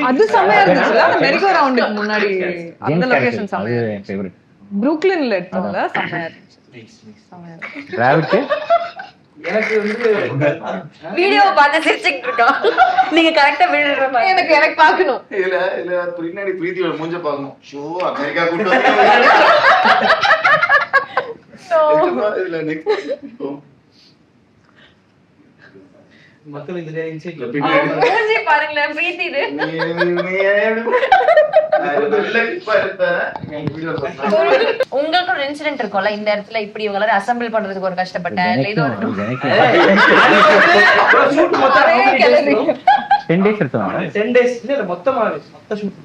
அது செமையா இருந்துச்சுல. மெரிகோ ரவுண்டுக்கு முன்னாடி அந்த லொகேஷன் அது செமையா. என் ஃபேவரட். புரூக்ளின்ல எடுத்தோம்ல, செமையா இருந்துச்சு. செமையா இருந்துச்சு. டிராவிட் எனக்கு வந்து வீடியோ பார்த்து சிரிச்சிட்டு இருக்கோம். நீங்க கரெக்ட்டா விழுற மாதிரி எனக்கு பார்க்கணும். இல்ல பின்னாடி பிரீத்தியோட மூஞ்ச பார்க்கணும். ஷோ அமெரிக்கா கூட்டு இதுல நெக்ஸ்ட் மக்கள் இந்த இன்சைட்ல மூஞ்சி பாருங்களேன் பிரீத்தி இது. உங்களுக்கு ஒரு இன்சிடென்ட் இருக்கும்ல, இந்த இடத்துல இப்படி இவங்க எல்லாரும் அசெம்பிள் பண்றதுக்கு ஒரு கஷ்டப்பட்டேன் இல்ல இது ஒரு 10 days எடுத்தோம். 10 days இல்ல மொத்தமா மொத்த ஷூட்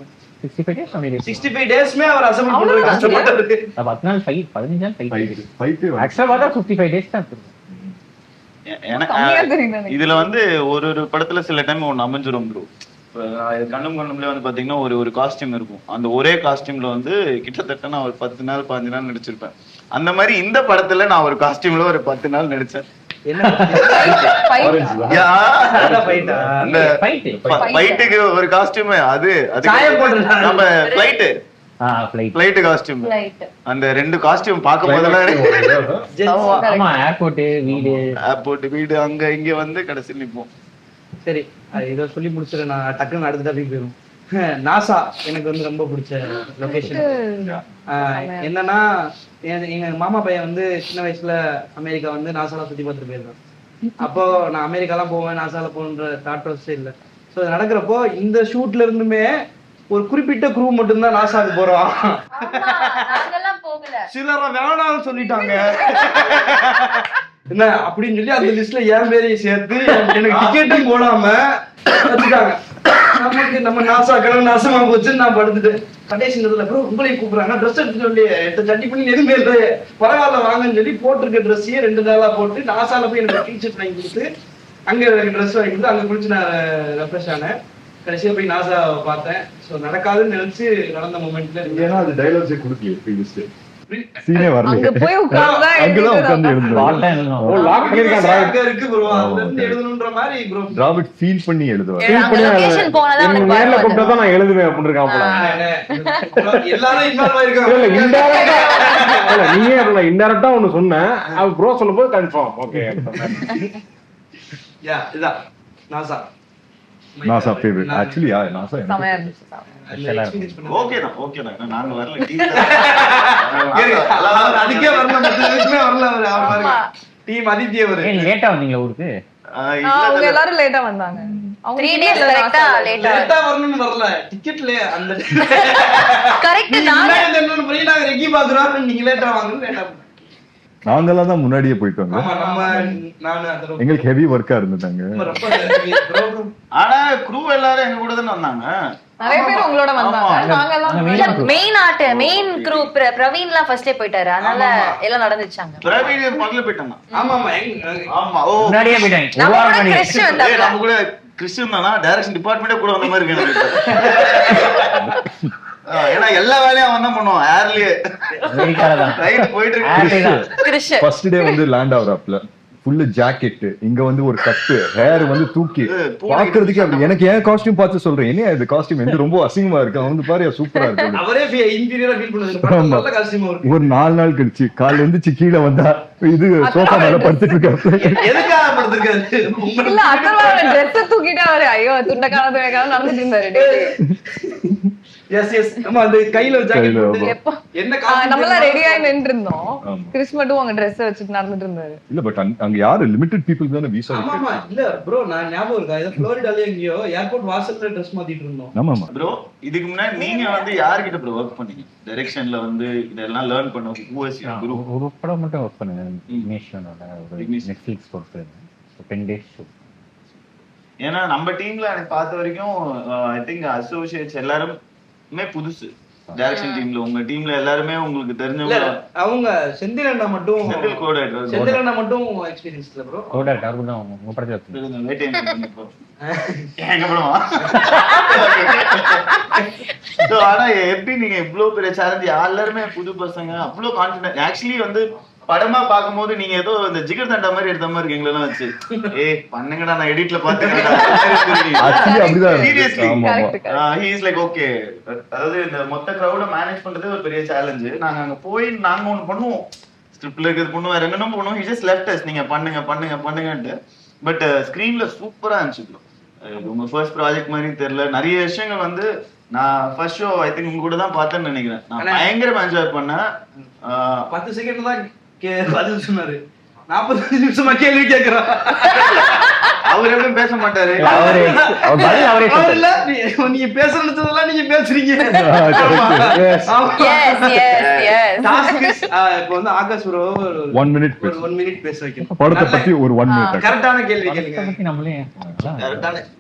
65 days அப்படி 65 டேஸ்மே அவர் அசெம்பிள் பண்றதுக்கு கஷ்டப்பட்டாரு. 10 நாள் ஃபைட் 15 நாள் ஃபைட். ஃபைட் ஆக்சுவலா பார்த்தா 55 days தான் இருக்கு. கம்மியா தெரியுது. இதுல வந்து ஒரு படத்துல சில டைம் ஒன்னு அமைஞ்சிரும் ப்ரோ. கண்ணும்ல வந்து பாத்தீங்கன்னா ஒரு காஸ்டியூம் இருக்கும். அந்த ஒரே காஸ்டியூம்ல வந்து கிட்டத்தட்ட நான் ஒரு 10 நாள் 15 நாள் நடிச்சிருப்பேன். அந்த மாதிரி இந்த படத்துல நான் ஒரு காஸ்டியூம்ல ஒரு 10 நாள் நடிச்சேன். அந்த ஃபைட்டுக்கு ஒரு காஸ்டியூம் அது நம்ம ஃபிளைட் காஸ்டியூம். அந்த 2 காஸ்டியூம் பார்க்கும் போதெல்லாம் ஆமா ஏர்போர்ட் வீடு அங்க இங்க வந்து கடைசியில் நிப்போம். சரி இதை சொல்லி முடிச்சிட்டு நான் டக்குன்னு அடுத்த டாபிக் போயிடும். நாசா எனக்கு வந்து ரொம்ப பிடிச்ச லொகேஷன். என்னன்னா எங்க மாமா பையன் வந்து சின்ன வயசுல அமெரிக்கா வந்து நாசால சுத்தி பார்த்துட்டு போயிருக்கான். அப்போ நான் அமெரிக்காலாம் போவேன், நாசால போகணுன்ற தாட் ப்ராசஸே இல்லை. ஸோ அது நடக்கிறப்போ இந்த ஷூட்ல இருந்துமே ஒரு குறிப்பிட்ட குரூ மட்டும்தான் நாசாவுக்கு போறோம். சிலர வேணாம்னு சொல்லிட்டாங்க என்ன அப்படின்னு சொல்லி அந்த லிஸ்ட்ல என் பேரையும் சேர்த்து எனக்கு டிக்கெட்டும் போடாம வச்சுட்டாங்க. நமக்கு நம்ம நாசா கிழமை நாசமா போச்சு. நான் படுத்துட்டு கடைசி நேரத்துல ப்ரோ உங்களையும் கூப்பிடுறாங்க ட்ரெஸ் எடுத்து சொல்லி சட்டி பண்ணி எதுவுமே இல்லை பரவாயில்ல வாங்கன்னு சொல்லி போட்டிருக்க ட்ரெஸ்ஸையே 2 நாளா போட்டு நாசால போய் எனக்கு டீஷர்ட் வாங்கி கொடுத்து அங்க எனக்கு ட்ரெஸ் வாங்கி கொடுத்து அங்க குளிச்சு நான் ரெஃப்ரெஷ் ஆனேன். கடைசியா போய் நாசா பார்த்தேன். ஸோ நடக்காதுன்னு நினைச்சு நடந்த மூமெண்ட்ல ஏன்னா அது டைலாக்ஸே கொடுக்கல ப்ரீவியஸ் சீனே வரல. அங்க போய் உட்கார்ந்தா அங்கதான் உட்கார்ந்து எழுதுறோம். ஓ லாக் பண்ணிருக்கான் இருக்கு ப்ரோ. அதுல இருந்து எழுதணும்ன்ற மாதிரி ப்ரோ டிராவிட் ஃபீல் பண்ணி எழுதுவார். ஃபீல் பண்ணி லொகேஷன் போனதா எனக்கு நேர்ல கூப்பிட்டா தான் நான் எழுதுவேன் அப்படி இருக்கான் போல. எல்லாரும் இன்வால்வ் ஆயிருக்காங்க. இல்ல இன்டைரக்டா இல்ல நீயே இல்ல இன்டைரக்டா ஒன்னு சொன்னேன். அது ப்ரோ சொல்லும்போது கன்ஃபார்ம் ஓகே. யா இதான் நாசா நாசா ஃபேவரட் ஆக்சுவலி நாசா செமையா இருந்துச்சு. ஓகேண்ணா நாங்க வரல. அதுக்கே வரல. டீம் ஆதித்யா லேட்டா வந்தீங்களா ஊருக்கு? அவங்க எல்லாரும் லேட்டா வந்தாங்க. 3 days கரெக்ட்டா லேட்டா வரணும்னு வரல. டிக்கெட்ல அந்த கரெக்ட் நான் என்னன்னு புரியல. நாங்க ரெக்கி பாக்குறோம். நீங்க லேட்டா வாங்க லேட்டா நாங்கெல்லாம் தான் முன்னாடியே போயிட்டு வந்தோம். ஆமா நம்ம நானு அதெல்லாம் எங்களுக்கு ஹெவி ஒர்க்கா இருந்துட்டாங்க. ரொம்ப ஆனா crew எல்லாரும் எங்க கூட தானே வந்தாங்க. நிறைய பேர் உங்களோட வந்தாங்க. நாங்க எல்லாம் மெயின் குரூப் பிரவீன்லாம் ஃபர்ஸ்டே போயிட்டாரு, அதனால எல்லாம் நடந்துச்சாங்க. பிரவீன் முதல்ல போயிட்டாங்க. ஆமா ஆமா ஆமா ஓ முன்னாடியே போயிட்டாங்க. ஒரு நம்ம வாரம் கூட முன்னாடி. கிறிஸ்டியன் வந்தாங்க. நம்ம கூட கிறிஸ்டியன் தானா டைரக்ஷன் டிபார்ட்மெண்ட்டே கூட வந்த மாதிரி இருக்கு எனக்கு. ஏன்னா எல்லா வேலையும் அவன் தான் பண்ணுவான் ஏர்லயே. அமெரிக்கால தான். ரைட் போயிட்டு ஆர்டே தான். இருக்கு. கிறிஸ்டியன் ஃபர்ஸ்ட் டே வந்து லேண்ட் ஆகுறாப்ல ஃபுல்லு ஜாக்கெட், இங்க வந்து ஒரு கட்டு, ஹேர் வந்து தூக்கி பாக்குறதுக்கே அப்படி. எனக்கு ஏன் காஸ்டியூம் பார்த்து சொல்றேன், என்ன இது காஸ்டியூம் வந்து ரொம்ப அசிங்கமா இருக்கு, அவன் வந்து பாரு சூப்பரா இருக்கு. அவரே இன்டீரியரா ஃபீல் பண்ணுது. நல்ல காஸ்டியூமா இருக்கு. ஒரு 4 நாள் கழிச்சு காலைல எழுந்துச்சு கீழே வந்தா இது சோஃபா மேல படுத்துட்டு இருக்காரு. எதுக்காக படுத்திருக்காரு? இல்ல அத்தனை ட்ரெஸ் தூக்கிட்டு அவரு ஐயோ துண்டக்கான நடந்துட்டு இருந்தாரு. எஸ் எஸ் ஆமா அந்த கையில ஜாக்கெட் போட்டு எப்போ என்ன நம்ம எல்லாம் ரெடி ஆகி நின்று இருந்தோம். கிறிஸ் மட்டும் அங்க ட்ரெஸ் வச்சுட்டு நடந்துட்டு இருந்தாரு. இல்ல பட் அங்க யாரு லிமிட்டட் பீப்புள் தானே வீசா ஆமா ஆமா இல்ல ப்ரோ நான் ஞாபகம் இருக்கா இது ஃப்ளோரிடால எங்கயோ ஏர்போர்ட் வாசல்ல ட்ரெஸ் மாத்திட்டு இருந்தோம். ஆமா ஆமா ப்ரோ இதுக்கு முன்னாடி நீங்க வந்து யார்கிட்ட ப்ரோ வர்க் பண்ணீங்க டைரக்ஷன்ல வந்து இதெல்லாம் லேர்ன் பண்ண ஹூஎஸ் குரூப்? ஒரு படம் மட்டும் ஒர்க் பண்ணேன் இக்னிஷனோட ஒரு நெட்ஃபிளிக்ஸ் போட்டு 10 days ஷூட். ஏன்னா நம்ம டீம்ல எனக்கு பார்த்த வரைக்கும் ஐ திங்க் அசோசியேட்ஸ் எல்லாருமே புதுசு டைரக்ஷன் டீம்ல. உங்க டீம்ல எல்லாருமே உங்களுக்கு இல்ல தெரிஞ்சவங்க. அவங்க செந்திலண்ணா மட்டும் செந்தில் கோடைட்டர் செந்திலண்ணா மட்டும் எக்ஸ்பீரியன்ஸ் இல்ல ப்ரோ. கோடர் டார்பு தான் உங்க படத்துல இருக்கு. வெயிட் எங்க படமா? சோ ஆனா எப்படி நீங்க இவ்ளோ பெரிய சேலஞ்ச் எல்லாருமே புது பசங்க அவ்ளோ கான்ஃபிடன்ட் ஆக்சுவலி வந்து படமா பாக்கும்போது நீங்க ஏதோ இந்த ஜிகர் தண்டா மாதிரி எடுத்த மாதிரி இருக்கு எங்களெல்லாம் வச்சு. ஏய் பண்ணுங்கடா நான் எடிட்ல பாத்துக்கிறேன். ஆக்சுவலி அப்படிதான் சீரியஸ்லி ஆமா ஆமா he is like okay. அதாவது இந்த மொத்த கிரவுட மேனேஜ் பண்றதே ஒரு பெரிய சேலஞ்ச். நாங்க அங்க போய் நாங்க ஒன்னு பண்ணுவோம், ஸ்கிரிப்ட்ல இருக்கிறது பண்ணுவோம், வேற என்னன்னு பண்ணுவோம். he just left us நீங்க பண்ணுங்க பண்ணுங்க பண்ணுங்கன்ட்டு. பட் ஸ்கிரீன்ல சூப்பரா இருந்துச்சு. உங்க ஃபர்ஸ்ட் ப்ராஜெக்ட் மாதிரி தெரியல. நிறைய விஷயங்கள் வந்து நான் ஃபர்ஸ்ட் ஷோ ஐ திங்க் உங்க கூட தான் பார்த்தேன்னு நினைக்கிறேன். நான் பயங்கரமா என்ஜாய் பண்ணேன். 10 செகண்ட் தான் பதில் சொன்னாரு. 45 நிமிஷமா கேள்வி கேக்குறான். அவர் எப்படியும் பேச மாட்டாரு. நீங்க பேசுறதுலாம் நீங்க பேசுறீங்க. இப்ப வந்து ஆகாஷ் ப்ரோ 1 minute ஒரு 1 minute பேச வைக்கணும். படத்தை பத்தி ஒரு 1 minute கரெக்டான கேள்வி கேளுங்க. நம்மளே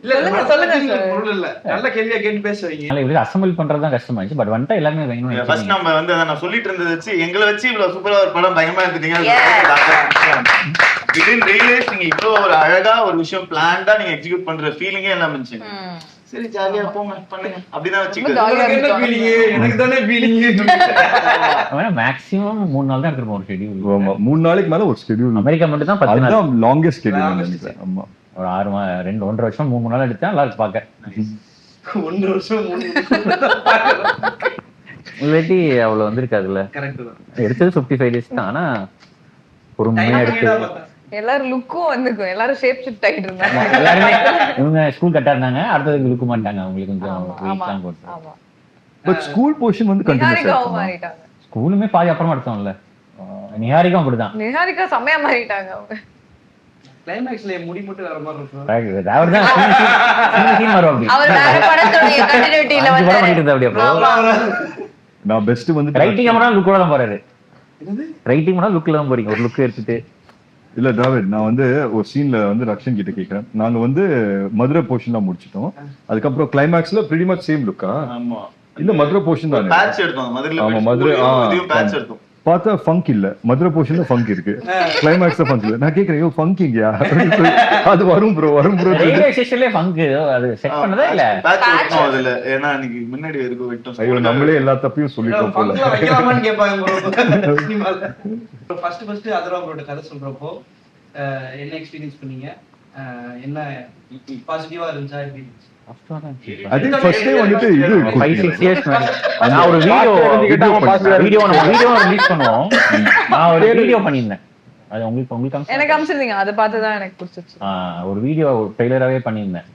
இல்ல சொல்லுங்க பொருள் இல்ல நல்ல கேள்வியா கேட்டு பேச வைங்க. இப்படி அசெம்பிள் பண்றது தான் கஷ்டமாயிடுச்சு. பட் வந்துட்டா எல்லாமே வேணும். ஃபர்ஸ்ட் நம்ம வந்து அத நான் சொல்லிட்டு இருந்தது வச்சு எங்களை வச்சு இவ்வளவு சூப்பரா ஒரு படம் பயங்கரமா எடுத்துட்டீங்க. Didn't realize நீங்க இவ்ளோ ஒரு அழகா ஒரு விஷயம் பிளான்டா நீங்க எக்ஸிக்யூட் பண்ற ஃபீலிங்கே எல்லாம் இருந்துச்சு. சரி ஜாலியா போங்க பண்ணுங்க அப்படிதான் வச்சுக்கிட்டு எனக்கு தானே ஃபீலிங். மேக்ஸிமம் 3 நாள் தான் எடுத்துப்போம் ஒரு ஷெட்யூல். ஆமா 3 நாளைக்கு மேல ஒரு ஷெட்யூல். அமெரிக்கா மட்டும் தான் 10 நாள். அதுதான் லாங்கெஸ்ட் ஷெட்யூல் நினைக்கிறேன். ஆமா ஒரு 1.5 வருஷம் 3 நாள் எடுத்தா நல்லா இருக்கு பாக்க. 1 வருஷம் 3 இல்லாட்டி அவ்வளவு வந்திருக்காதுல்ல. கரெக்ட் தான். எடுத்தது 55 days தான். ஆனா பொறுமையா எடுத்து எல்லாரும் லுக்கும் வந்துக்கும். எல்லாரும் ஷேப் ஷிஃப்ட் ஆகிட்டு இருந்தாங்க. எல்லாருமே இவங்க ஸ்கூல் கட்டா இருந்தாங்க, அடுத்ததுக்கு லுக்க மாட்டாங்க. அவங்களுக்கு கொஞ்சம் வீக்லாம் போட்டு. ஆமா பட் ஸ்கூல் போர்ஷன் வந்து கண்டினியூஸா நிஹாரிகாவும் மாறிட்டாங்க. ஸ்கூலுமே பாதி அப்புறமா எடுத்தோம்ல. நிஹாரிகாவும் அப்படிதான். நிஹாரிகா செம்மையா மாறிட்டாங்க அவங்க. கிளைமாக்ஸ்ல முடி மட்டும் வர மாதிரி இருக்கும். அவர்தான் சீன் வருவாங்க. அவர் வேற படத்தோட கண்டினியூட்டில வந்து படம் பண்ணிட்டு இருந்தா அப்படியே. நான் பெஸ்ட் வந்து ரைட்டிங் மட்டும் லுக்கோட தான் போறாரு. ரைட்டிங் மட்டும் லுக்ல தான் போறீங்க. ஒரு லுக் எடுத்துட்டு இல்ல டிராவிட், நான் வந்து ஒரு சீன்ல வந்து ரக்ஷன் கிட்ட கேக்குறேன். நாங்க வந்து மதுரை போர்ஷன் தான் முடிச்சிட்டோம். அதுக்கப்புறம் கிளைமாக்ஸ்ல pretty much சேம் லுக்கா? ஆமா இல்ல மதுரை போர்ஷன் தான். பேட்ச் எடுத்தோம் மதுரையில. ஆமா மதுரை இதையும் பேட்ச் எடுத்தோம். பார்த்தா ஃபங்க் இல்ல, மதுரை போர்ஷன்ல ஃபங்க் இருக்கு, கிளைமாக்ஸ்ல ஃபங்க் இல்ல. நான் கேக்குறேன் ஐயோ ஃபங்க் இங்கயா? அது வரும் ப்ரோ வரும் ப்ரோ. ரயில்வே ஸ்டேஷன்லயே ஃபங்க் அது செட் பண்ணதா இல்ல? பேட்ச் எடுத்தோம் அதுல. ஏன்னா அன்னைக்கு முன்னாடி வரைக்கும் விட்டோம். ஐயோ நம்மளே எல்லா தப்பையும் சொல்லிட்டோம் போல. ஃபங்க்ல வைக்கலாமான்னு கேட்பாங்க ப்ரோ சினிமால. ஃபர்ஸ்ட் அதரா ப்ரோட கதை சொல்றப்போ என்ன எக்ஸ்பீரியன்ஸ் பண்ணீங்க? என்ன பாசிட்டிவா இருந்துச்சா? எப்படி இருந்துச்சு? I think first time வந்துட்டு இது 5-6 years நான் ஒரு வீடியோ ரிலீஸ் பண்ணுவோம். நான் ஒரு வீடியோ பண்ணியிருந்தேன். அது உங்களுக்கு எனக்கு அம்சிருந்தீங்க. அதை பார்த்து தான் எனக்கு பிடிச்சிருச்சு. ஒரு வீடியோ ட்ரெய்லராவே பண்ணியிருந்தேன்.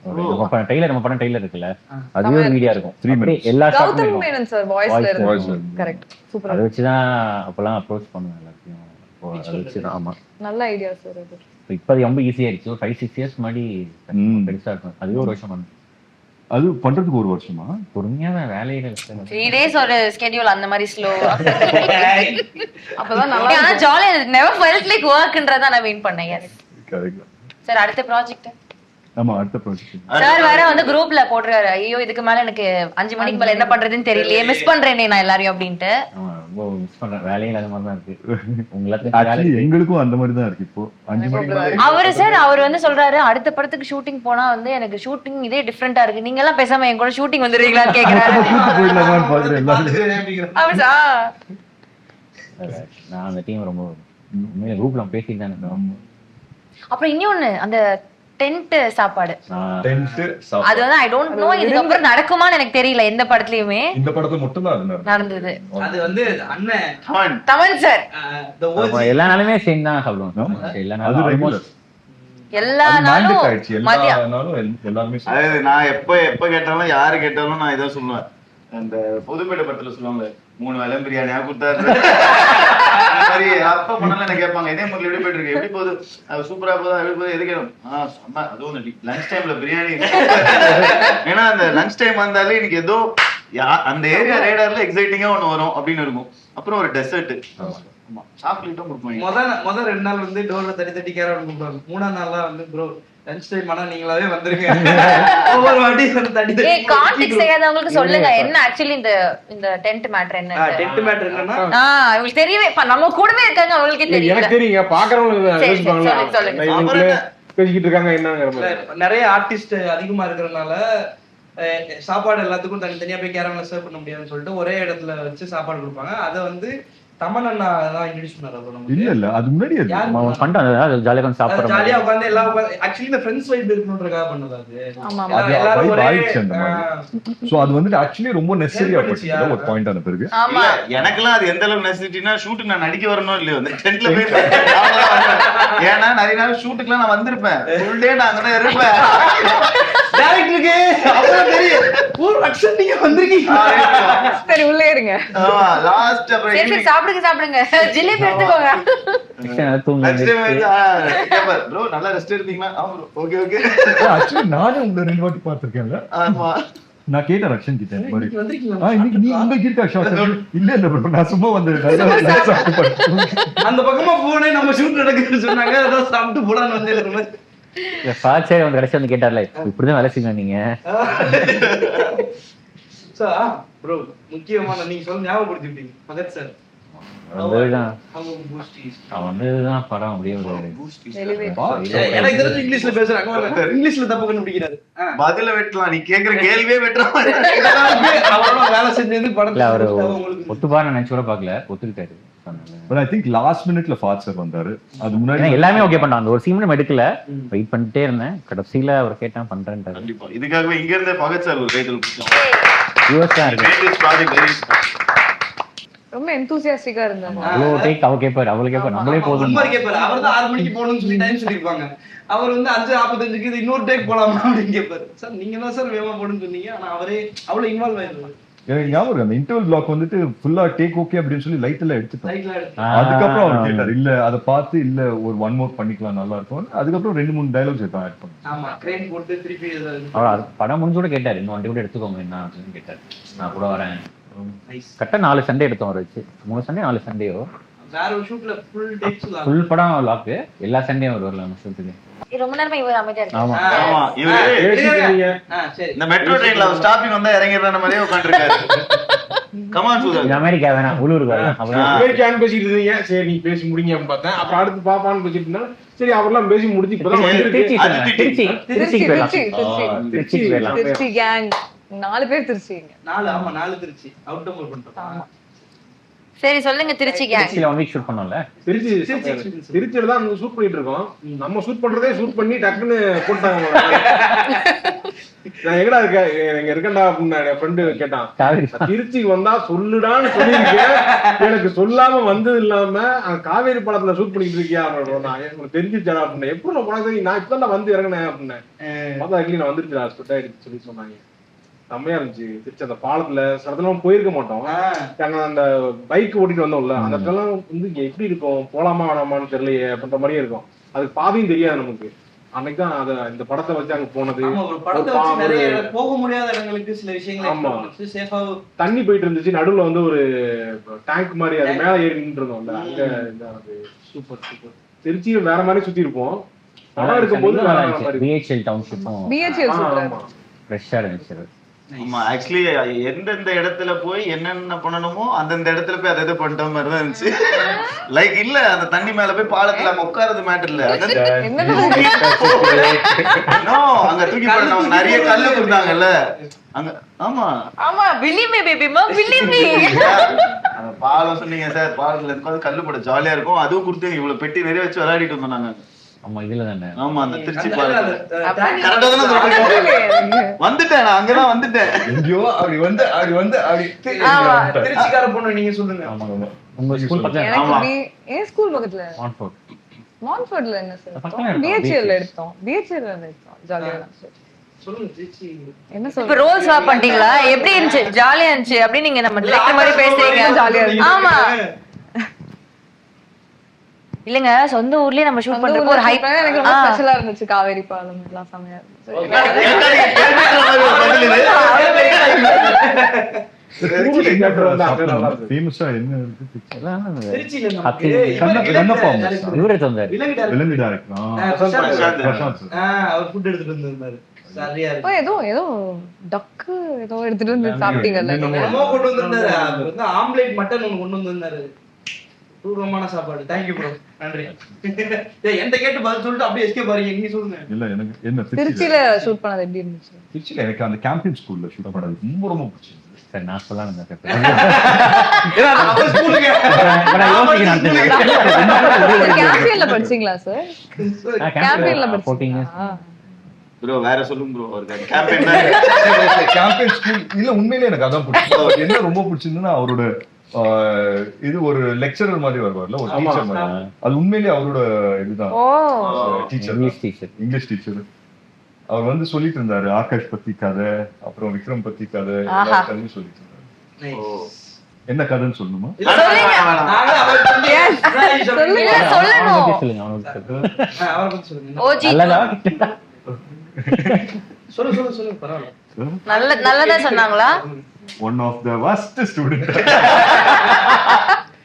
நம்ம படம் ட்ரெய்லர் இருக்குல்ல, அதுவே ஒரு வீடியோ இருக்கும். 3 minutes எல்லா கௌதம் மேனன் சார் வாய்ஸ்ல இருந்து. கரெக்ட் சூப்பரா. அதை வச்சு தான் அப்பெல்லாம் அப்ரோச் பண்ணுவேன் எல்லாத்தையும். அதை வச்சு தான். ஆமா நல்ல ஐடியா சார் அது. இப்போ அது ரொம்ப ஈஸியா ஆயிடுச்சு. ஒரு 5-6 years முன்னாடி பெருசா இருக்கும். அதுவே ஒரு வருஷம் பண்ணு. அது பண்றதுக்கு ஒரு வருஷமா? பொறுமையா தான் வேலையில 3 days ஒரு ஸ்கெடியூல் அந்த மாதிரி ஸ்லோ. அப்பதான் நல்லா ஆனா ஜாலியா நெவர் ஃபெல்ட் லைக் வர்க்ன்றத நான் மீன் பண்ணேன். Yes correct. சார் அடுத்த ப்ராஜெக்ட் ஆமா, அடுத்த ப்ராஜெக்ட் சார் வேற வந்து குரூப்ல போடுறாரு, ஐயோ இதுக்கு மேல எனக்கு 5 மணிக்கு மேல என்ன பண்றதுன்னு தெரியலையே, மிஸ் பண்றேனே நான் எல்லாரையும் அப்படின்ட்டு. ரொம்ப மிஸ் பண்றேன். வேலையில அது மாதிரி தான் இருக்கு உங்களுக்கு. ஆக்சுவலி எங்களுக்கும் அந்த மாதிரி தான் இருக்கு. இப்போ 5 மணிக்கு மேல அவர் வந்து சொல்றாரு அடுத்த படத்துக்கு ஷூட்டிங் போனா வந்து எனக்கு ஷூட்டிங் இதே டிஃபரெண்டா இருக்கு, நீங்க எல்லாம் பேசாம என் கூட ஷூட்டிங் வந்துருவீங்களான்னு கேக்குறாரு. கூட்டு போயிடலாமான்னு பாக்குறேன் எல்லாரும். நான் அந்த டீம் ரொம்ப உண்மையில குரூப்ல பேசிட்டு தான் இருக்கோம். அப்புறம் இன்னொன்னு அந்த டென்ட் சாப்பாடு, டென்ட் அது வந்து ஐ டோன்ட் நோ இதுக்கப்புறம் நடக்குமான்னு எனக்கு தெரியல. எந்த படத்துலயுமே இந்த படத்துல மட்டும் தான் அது நடந்தது. அது வந்து அண்ணன் தமன் சார் எல்லா நாளுமே சேர்ந்து தான் சாப்பிடுவோம். எல்லா அது நாளும் ரெகுலர். almost எல்லா அது நாளும் mandate ஆயிடுச்சு. எல்லா மதியம் நாளும் எல்லாருமே அதாவது நான் எப்ப கேட்டாலும் யாரு கேட்டாலும் நான் இதான் சொல்லுவேன். அந்த புதுப்பேட்டை படத்துல சொல்லுவாங்க 3 வேளை பிரியாணியா கொடுத்தாரு. அந்த மாதிரி அப்ப பண்ணல என்ன கேட்பாங்க, இதே மாதிரி எப்படி போயிட்டு இருக்கு, எப்படி போகுது, சூப்பரா போதா, எப்படி போகுது, எது கேட்கும், சொன்னா அதுவும் லஞ்ச் டைம்ல பிரியாணி. ஏன்னா அந்த லஞ்ச் டைம் வந்தாலே எனக்கு ஏதோ அந்த ஏரியா ரேடார்ல எக்ஸைட்டிங்கா ஒண்ணு வரும் அப்படின்னு இருக்கும். அப்புறம் ஒரு டெசர்ட், சாக்லேட்டும் கொடுப்பாங்க. முதல் 2 நாள் வந்து டோர்ல தட்டி கேரட் கொடுப்பாங்க. 3ஆம் நாள்லாம் வந்து ப்ரோ லஞ்ச் டைம் ஆனா நீங்களாவே வந்துருங்க. ஒவ்வொரு வாட்டி தட்டி கான்டெக்ட் செய்யாதவங்களுக்கு சொல்லுங்க என்ன ஆக்சுவலி இந்த டென்ட் மேட்டர் என்ன. டென்ட் மேட்டர் என்னன்னா உங்களுக்கு தெரியவே நம்ம கூடவே இருக்காங்க, அவங்களுக்கே தெரியல. எனக்கு தெரியுங்க, பாக்குறவங்களுக்கு பேசிக்கிட்டு இருக்காங்க என்னங்கிற மாதிரி. நிறைய ஆர்டிஸ்ட் அதிகமா இருக்கிறதுனால சாப்பாடு எல்லாத்துக்கும் தனித்தனியா போய் கேரம்ல சர்வ் பண்ண முடியாதுன்னு சொல்லிட்டு ஒரே இடத்துல வச்சு சாப்பாடு கொடுப்பாங்க. அதை வந்து தமன் அண்ணா தான் இன்ட்ரோடியூஸ் பண்ணாரு. இல்ல அது முன்னாடி பண்றாங்க ஜாலியா கொஞ்சம் சாப்பிடுறோம். ஜாலியா உட்கார்ந்து எல்லாம் ஆக்சுவலி இந்த ஃப்ரெண்ட்ஸ் வைப் இருக்கணும்ன்றதுக்காக பண்ணது அது. அது எல்லாரும் ஒரே ஆயிடுச்சு அந்த மாதிரி. சோ அது வந்து ஆக்சுவலி ரொம்ப நெசசரியா போச்சு ஒரு பாயிண்ட் ஆன பிறகு. ஆமா எனக்கெல்லாம் அது எந்த அளவுக்கு நெசசிட்டினா ஷூட்டுக்கு நான் நடிக்க வரணும் இல்லையோ அந்த டென்ட்ல போய் ஏன்னா நிறைய நாள் ஷூட்டுக்குலாம் நான் வந்திருப்பேன், ஃபுல் டே நான் அங்கதான் இருப்பேன். டைரக்டருக்கு அப்புறம் தெரியும் ஒரு அக்ஷன் நீங்க வந்திருக்கீங்க, சரி உள்ளே இருங்க. ஆமா லாஸ்ட் அப்புறம் சரி சாப்பிடுங்க ஜிலேபி எடுத்துக்கோங்க. ப்ரோ நல்லா ரெஸ்ட் எடுத்தீங்களா? Okay okay. ஆக்சுவலி நானே உங்களை 2 வாட்டி பார்த்திருக்கேன்ல. ஆமா நான் கேட்டேன் ரக்ஷன் கிட்ட வந்திருக்கீங்களா இன்னைக்கு நீ உங்களுக்கு இருக்கா ஷாட்? இல்ல ப்ரோ நான் சும்மா வந்து அந்த பக்கமா போனே நம்ம ஷூட் நடக்குதுன்னு சொன்னாங்க, அதான் சாப்பிட்டு போலான்னு வந்து சார் வந்து கடைசி வந்து கேட்டார்ல இப்படிதான் வேலை செய்யணும் நீங்க. ப்ரோ முக்கியமான நீங்க சொல்ல ஞாபகப்படுத்திட்டீங்க பகத் சார் வந்ததுதான் படம் அப்படியே எனக்கு தெரிஞ்சு இங்கிலீஷ்ல பேசுறாங்க, இங்கிலீஷ்ல தப்பு கண்டுபிடிக்கிறாரு. பதில வெட்டலாம், நீ கேக்குற கேள்வியே வெட்டலாம். அவரோட வேலை செஞ்சது படத்துல அவரு ஒத்துப்பாரு நினைச்சு கூட பாக்கல, ஒத்துக்கிட்டாரு. But I think last minuteல ஃபாத் சார் வந்தாரு. அது முன்னாடி எல்லாமே ஓகே பண்ணாங்க. அந்த ஒரு சீன் எடுக்கல, வெயிட் பண்ணிட்டே இருந்தேன். கடைசியில அவர் கேட்டா பண்றேன்ட்டாரு. கண்டிப்பா இதுக்காகவே இங்க இருந்தே பகத் சார் ஒரு கைதல் கொடுத்தோம். யூஎஸ்ஆ இருக்கு. ரொம்ப எந்தூசியாஸ்டிக்கா இருந்தாங்க. அவ்வளோ டேக் அவ கேட்பாரு, அவளுக்கு கேட்பாரு, நம்மளே போதும். அவர் தான் 6 மணிக்கு போகணும்னு சொல்லி டைம் சொல்லிருப்பாங்க. அவர் வந்து 5:45க்கு இது இன்னொரு டேக் போலாமா அப்படின்னு கேட்பாரு. சார் நீங்க தான் சார் வேகமா போடுன்னு சொன்னீங்க, ஆனா அவரே அவ்வளவு இன்வால்வ் ஆயிருந்தாரு. எனக்கு ஞாபகம் அந்த இன்டர்வல் பிளாக் வந்துட்டு ஃபுல்லா டேக் ஓகே அப்படின்னு சொல்லி லைட் எல்லாம் எடுத்துட்டோம். அதுக்கப்புறம் அவர் கேட்டாரு இல்ல அதை பார்த்து இல்ல ஒரு 1 மோர் பண்ணிக்கலாம் நல்லா இருக்கும். அதுக்கப்புறம் 2-3 டயலாக்ஸ் எடுத்து ஆட் பண்ணோம். ஆமா கிரேன் போட்டு திருப்பி அவர் படம் முடிஞ்சோட கேட்டாரு இன்னும் வண்டி கூட எடுத்துக்கோங்க என்ன அப்படின்னு கேட்டாரு. நான் கூட வரேன். கரெக்டா 4 சண்டே எடுத்தோம் அவர் வச்சு. 3 சண்டே 4 சண்டேயோ வேற ஒரு ஷூட்ல ஃபுல் டேக்ஸ் ஃபுல் படம் லாக். எல்லா சண்டேயும் அவர் வரல நம்ம ஷூட்டுக்கு. ரொம்ப நேரமா இவர் அமைதியா இருக்காரு. ஆமா ஆமா இவரு சரி இந்த மெட்ரோ ட்ரெயின்ல ஸ்டாப்பிங் வந்தா இறங்கிடுற மாதிரியே உட்கார்ந்திருக்காரு. கமான் சூதர் அமெரிக்கா வேணாம் உள்ளூருக்கு வரேன். அமெரிக்கான்னு பேசிட்டு இருந்தீங்க, சரி நீ பேசி முடிங்க அப்படின்னு பார்த்தேன். அப்புறம் அடுத்து பாப்பான்னு பேசிட்டு இருந்தா சரி அவர்லாம் பேசி முடிச்சு இப்பதான் திருச்சி போயிடலாம். திருச்சி கேங் 4 பேர் திருச்சிங்க. 4 திருச்சி அவுட் டோர் பண்ணிட்டோம். சரி சொல்லுங்க திருச்சி கேங். திருச்சியில 1 வீக் ஷூட் பண்ணோம்ல. திருச்சியில தான் ஷூட் பண்ணிட்டு இருக்கோம். நம்ம ஷூட் பண்றதே ஷூட் பண்ணி டக்குன்னு போட்டாங்க. நான் எங்கடா இருக்க எங்க இருக்கேன்டா அப்படின்னு என் ஃப்ரெண்டு கேட்டான். திருச்சிக்கு வந்தா சொல்லுடான்னு சொல்லியிருக்கேன், எனக்கு சொல்லாம வந்தது இல்லாம காவேரி படத்துல ஷூட் பண்ணிட்டு இருக்கியா அப்படின்னு தெரிஞ்சிருச்சாடா அப்படின்னு. எப்படி நான் போனது நான் இப்பதான் வந்து இறங்கினேன் அப்படின்னு பார்த்தா நான் வந்துருச்சுடா ஸ்பெட் ஆயிடுச்சு சொல்லி சொன்னாங்க. செம்மையா இருந்துச்சு. திருச்சி அந்த பாலத்துல சடத்துல போயிருக்க மாட்டோம். அந்த பைக் ஓட்டிட்டு வந்தோம்ல அந்த இடத்துல வந்து இங்க எப்படி இருக்கும் போலாமா வேணாமான்னு தெரியலையே அப்படின்ற மாதிரியே இருக்கும். அதுக்கு பாதையும் தெரியாது நமக்கு. அன்னைக்கு தான் இந்த படத்தை வச்சு அங்க போனது. ஒரு படத்தை வச்சு நிறைய போக முடியாத இடங்களுக்கு சில விஷயங்களை சேஃபா தண்ணி போயிட்டு இருந்துச்சு, நடுவுல வந்து ஒரு டேங்க் மாதிரி அது மேல ஏறி நின்று இருந்தோம்ல, அங்க சூப்பர் சூப்பர். திருச்சியில வேற மாதிரி சுத்தி இருப்போம். படம் இருக்கும்போது பிஹெச்எல் டவுன்ஷிப்பும் பிஹெச்எல் சூப்பர் ஃப்ரெஷ்ஷா இருந்துச்சு. ஆமா, ஆக்சுவலி எந்தெந்த இடத்துல போய் என்னென்ன பண்ணணுமோ அந்தந்த இடத்துல போய் அதை பண்ணிட்ட மாதிரி தான் இருந்துச்சு. லைக் இல்ல அந்த தண்ணி மேல போய் பாலத்துல அங்க உட்கார்றது மேட்டர் இல்ல, அங்க தூக்கி போடுறாங்க, நிறைய கல்லு கொடுத்தாங்கல்ல அங்க. ஆமா ஆமா, பிலீவ் மீ பேபிமா, பிலீவ் மீ. அந்த பாலம் சொன்னீங்க சார், பாலத்துல இருந்து கல்லு போட ஜாலியா இருக்கும். அதுவும் கொடுத்து இவ்வளவு பெட்டி நிறைய வச்சு விளையாடிட்டு வந்தோம் நாங்க. ஆமா, இதுல தானே. ஆமா, அந்த திருச்சி பாலம் வந்துட்டேன் நான், அங்கதான் வந்துட்டேன். எங்கயோ அப்படி வந்து திருச்சிக்கார பொண்ணு நீங்க சொல்லுங்க. உங்க ஸ்கூல் பக்கத்துல? எனக்கு ஏன் ஸ்கூல் பக்கத்துல மான்ஃபோர்ட். மான்ஃபோர்ட்ல என்ன சார் பிஹெச்எல் எடுத்தோம். பிஹெச்எல் எடுத்தோம், ஜாலியா இருந்துச்சு. சொல்லுங்க திருச்சி என்ன இப்ப சொல்ற? ரோல் ஸ்வாப் பண்ணிட்டீங்களா? எப்படி இருந்துச்சு? ஜாலியா இருந்துச்சு அப்படி நீங்க நம்ம டைரக்டர் மாதிரி பேசுறீங்க. ஜாலியா இருந்துச்சு. ஆமா இல்லங்க, சொந்த ஊர்லயே நம்ம ஷூட் பண்றப்போ ஒரு ஹைப் எனக்கு ரொம்ப ஸ்பெஷலா இருந்துச்சு. காவேரி பாலம் எல்லாம் செமையா இருந்துச்சு. ஃபேமஸா என்ன இருக்கு திருச்சியில இவரே தந்தாரு. விலங்கு டைரக்டர் அவர் ஃபுட் எடுத்துட்டு வந்திருந்தாரு. சரியா இருக்கு. ஏதோ டக்கு ஏதோ எடுத்துட்டு வந்து சாப்பிட்டீங்கல்ல நீங்க. என்னமோ கொண்டு வந்திருந்தாரு. அவர் வந்து ஆம்லேட் மட்டன் ஒன்னு கொண்டு வந்திருந்தாரு. தூரமான சாப்பாடு. தேங்க்யூ ப்ரோ, நன்றி. என்கிட்ட கேட்டு பதில் சொல்லிட்டு அப்படியே எஸ்கே பாருங்க. நீங்க சொல்லுங்க. இல்ல எனக்கு என்ன திருச்சியில ஷூட் பண்ணது எப்படி இருந்துச்சு? திருச்சியில எனக்கு அந்த கேம்பிங் ஸ்கூல்ல ஷூட் பண்ணது ரொம்ப பிடிச்சிருந்தது. சரி, நான் சொல்லலாம். கேம்பியன்ல படிச்சீங்களா சார்? கேம்பியன்ல படிச்சீங்களா? ப்ரோ வேற சொல்லுங்க ப்ரோ. ஒரு கேம்பெயின் கேம்பிங் ஸ்கூல் இல்ல, உண்மையிலேயே எனக்கு அதான் பிடிச்சது. என்ன ரொம்ப பிடிச்சிருந்ததுன்னா அவரோட இது ஒரு லெக்சரர் மாதிரி வருவார்ல, ஒரு டீச்சர் மாதிரி. அது உண்மையிலேயே அவரோட இதுதான் டீச்சர், இங்கிலீஷ் டீச்சர். அவர் வந்து சொல்லிட்டு இருந்தாரு ஆகாஷ் பத்தி கதை, அப்புறம் விக்ரம் பத்தி கதை, எல்லா கதையும் சொல்லிட்டு இருந்தாரு. என்ன கதைன்னு சொல்லணுமா? நல்லதா சொன்னாங்களா? One of the worst student.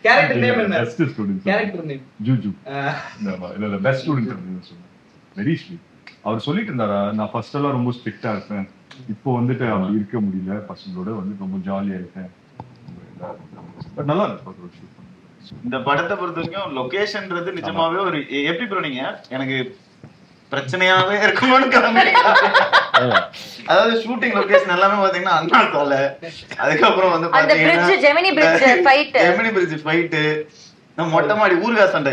Character name என்ன? Best student. கேரக்டர் நேம் ஜூஜு. இல்ல பெஸ்ட் ஸ்டூடண்ட் அப்படின்னு சொன்னாங்க. Very sweet. அவர் சொல்லிட்டு இருந்தாரா, நான் ஃபர்ஸ்ட் எல்லாம் ரொம்ப ஸ்ட்ரிக்ட்டா இருப்பேன், இப்போ வந்துட்டு அப்படி இருக்க முடியல, பசங்களோட வந்து ரொம்ப ஜாலியா இருக்கேன். பட் நல்லா இருக்கு. இந்த படத்தை பொறுத்த வரைக்கும் லொகேஷன்ன்றது நிஜமாவே ஒரு எப்படி ப்ரோ நீங்க எனக்கு பிரச்சனையாவே இருக்கணும்னு கிளம்பிட்டீங்க. அதாவது ஷூட்டிங் லொகேஷன் எல்லாமே பாத்தீங்கன்னா அண்ணா சாலை, அதுக்கப்புறம் வந்து பாத்தீங்கன்னா ஜெமினி பிரிட்ஜ் ஃபைட், நம்ம மொட்டை மாடி ஊர்கா சண்டை.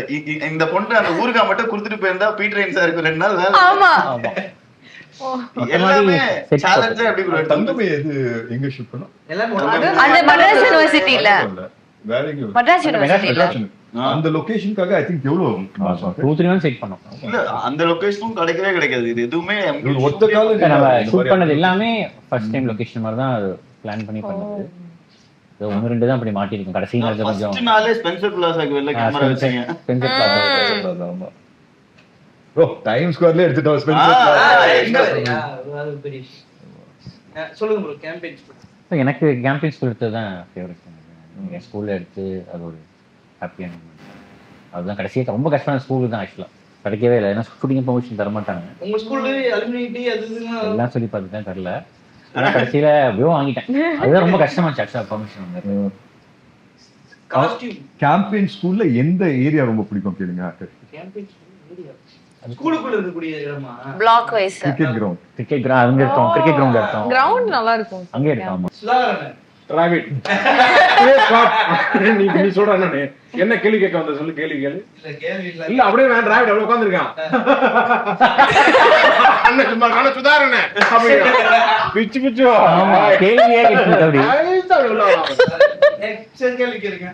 இந்த பொண்ணு அந்த ஊர்கா மட்டும் கொடுத்துட்டு போயிருந்தா பீட்டர் சாருக்கு 2 நாள் வேலை. ஆமா எல்லாமே சேலஞ்சே எப்படி ப்ரோ? தங்கமே எது எங்க ஷூட் பண்ணோம்? அந்த மദ്രാസ് யுனிவர்சிட்டில. Very good. மദ്രാസ് யுனிவர்சிட்டில அந்த லொகேஷனுக்காக ஐ திங்க் எவ்வளவு 2-3 நாள் செட் பண்ணோம். இல்ல அந்த லொகேஷனும் கிடைக்கவே கிடைக்காது. இது எதுவுமே ஒத்த கால நம்ம ஷூட் பண்ணது எல்லாமே ஃபர்ஸ்ட் டைம் லொகேஷன் மாதிரி தான் பிளான் பண்ணி பண்ணது. இது 1-2 தான் அப்படி மாட்டி இருக்கும். கடைசி நேரத்துல கொஞ்சம் ஃபர்ஸ்ட் நாளே ஸ்பென்சர் பிளாஸாக்கு வெளில கேமரா வச்சீங்க. Spencer Plaza. ஆமா ப்ரோ, டைம் ஸ்கொயர்ல எடுத்துட்டோம் ஸ்பென்சர் பிளாஸ். சொல்லுங்க ப்ரோ. கேம்பெயின் ஸ்கூல் எனக்கு கேம்பிங் ஸ்கூல் எடுத்தது தான் ஃபேவரட். எங்கள் ஸ்கூலில் எடுத்து அது ஒரு ஹாப்பியான அதுதான். கடைசியாக ரொம்ப கஷ்டமான ஸ்கூல் தான் ஆக்சுவலாக கிடைக்கவே இல்லை. ஏன்னா ஷூட்டிங் பெர்மிஷன் தர மாட்டாங்க. உங்க ஸ்கூல்ல அலுமினிட்டி அது எல்லாம் சொல்லி பார்த்துட்டேன், தரல. ஆனால் கடைசியில் வியோ வாங்கிட்டேன். அதுதான் ரொம்ப கஷ்டமாச்சு ஆக்சுவலாக பெர்மிஷன் வந்து. காஸ்டியூம் கேம்பெயின் ஸ்கூல்ல எந்த ஏரியா ரொம்ப பிடிக்கும் கேளுங்க. கேம்பெயின் ஏரியா ஸ்கூலுக்குள்ள இருக்கக்கூடிய இடமா? Block wise cricket ground. Cricket ground அங்க இருக்கும். கிரிக்கெட் கிரவுண்ட் இருக்கும். கிரவுண்ட் நல்லா இருக்கும். அங்கே இருக்கும். சுதாகரன் டிராவிட் நீ சொல்ற என்ன கேள்வி கேட்க வந்த சொல்லு. கேள்வி கேளு. இல்ல அப்படியே நான் டிராவிட் அப்படியே உட்கார்ந்திருக்கான். அண்ணன் சும்மா காண சுதாரண பிச்சு பிச்சு ஆமா கேள்வியே கேட்குது அப்படி. நெக்ஸ்ட் கேள்வி கேளுங்க.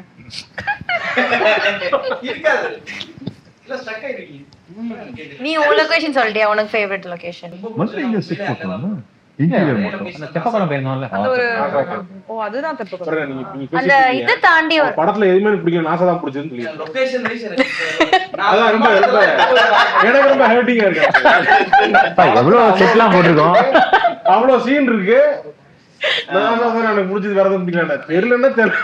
இருக்காது. இல்ல ஸ்டக் ஆயிடுவீங்க. நீ உன் லொகேஷன் சொல்லிட்டியா? உனக்கு ஃபேவரட் லொகேஷன்? மதுரை எங்க செட் போட்டாங்க? இன்டீரியர் மட்டும் அந்த தெப்பக்குளம் போயிருந்தோம்ல அந்த ஒரு அதுதான் தப்பு. நீங்க அந்த இதை தாண்டி ஒரு படத்துல எதுவுமே எனக்கு பிடிக்கல, நாசா தான் பிடிச்சதுன்னு சொல்லி லொகேஷன் வைஸ் அதான் ரொம்ப எனக்கு ரொம்ப ஹர்ட்டிங்கா இருக்கு. எவ்வளவு செட்லாம் போட்டிருக்கோம், அவ்வளவு சீன் இருக்கு. நான் எனக்கு பிடிச்சது வேற எதுவும் பிடிக்கல, தெரியலன்னா தெரியல.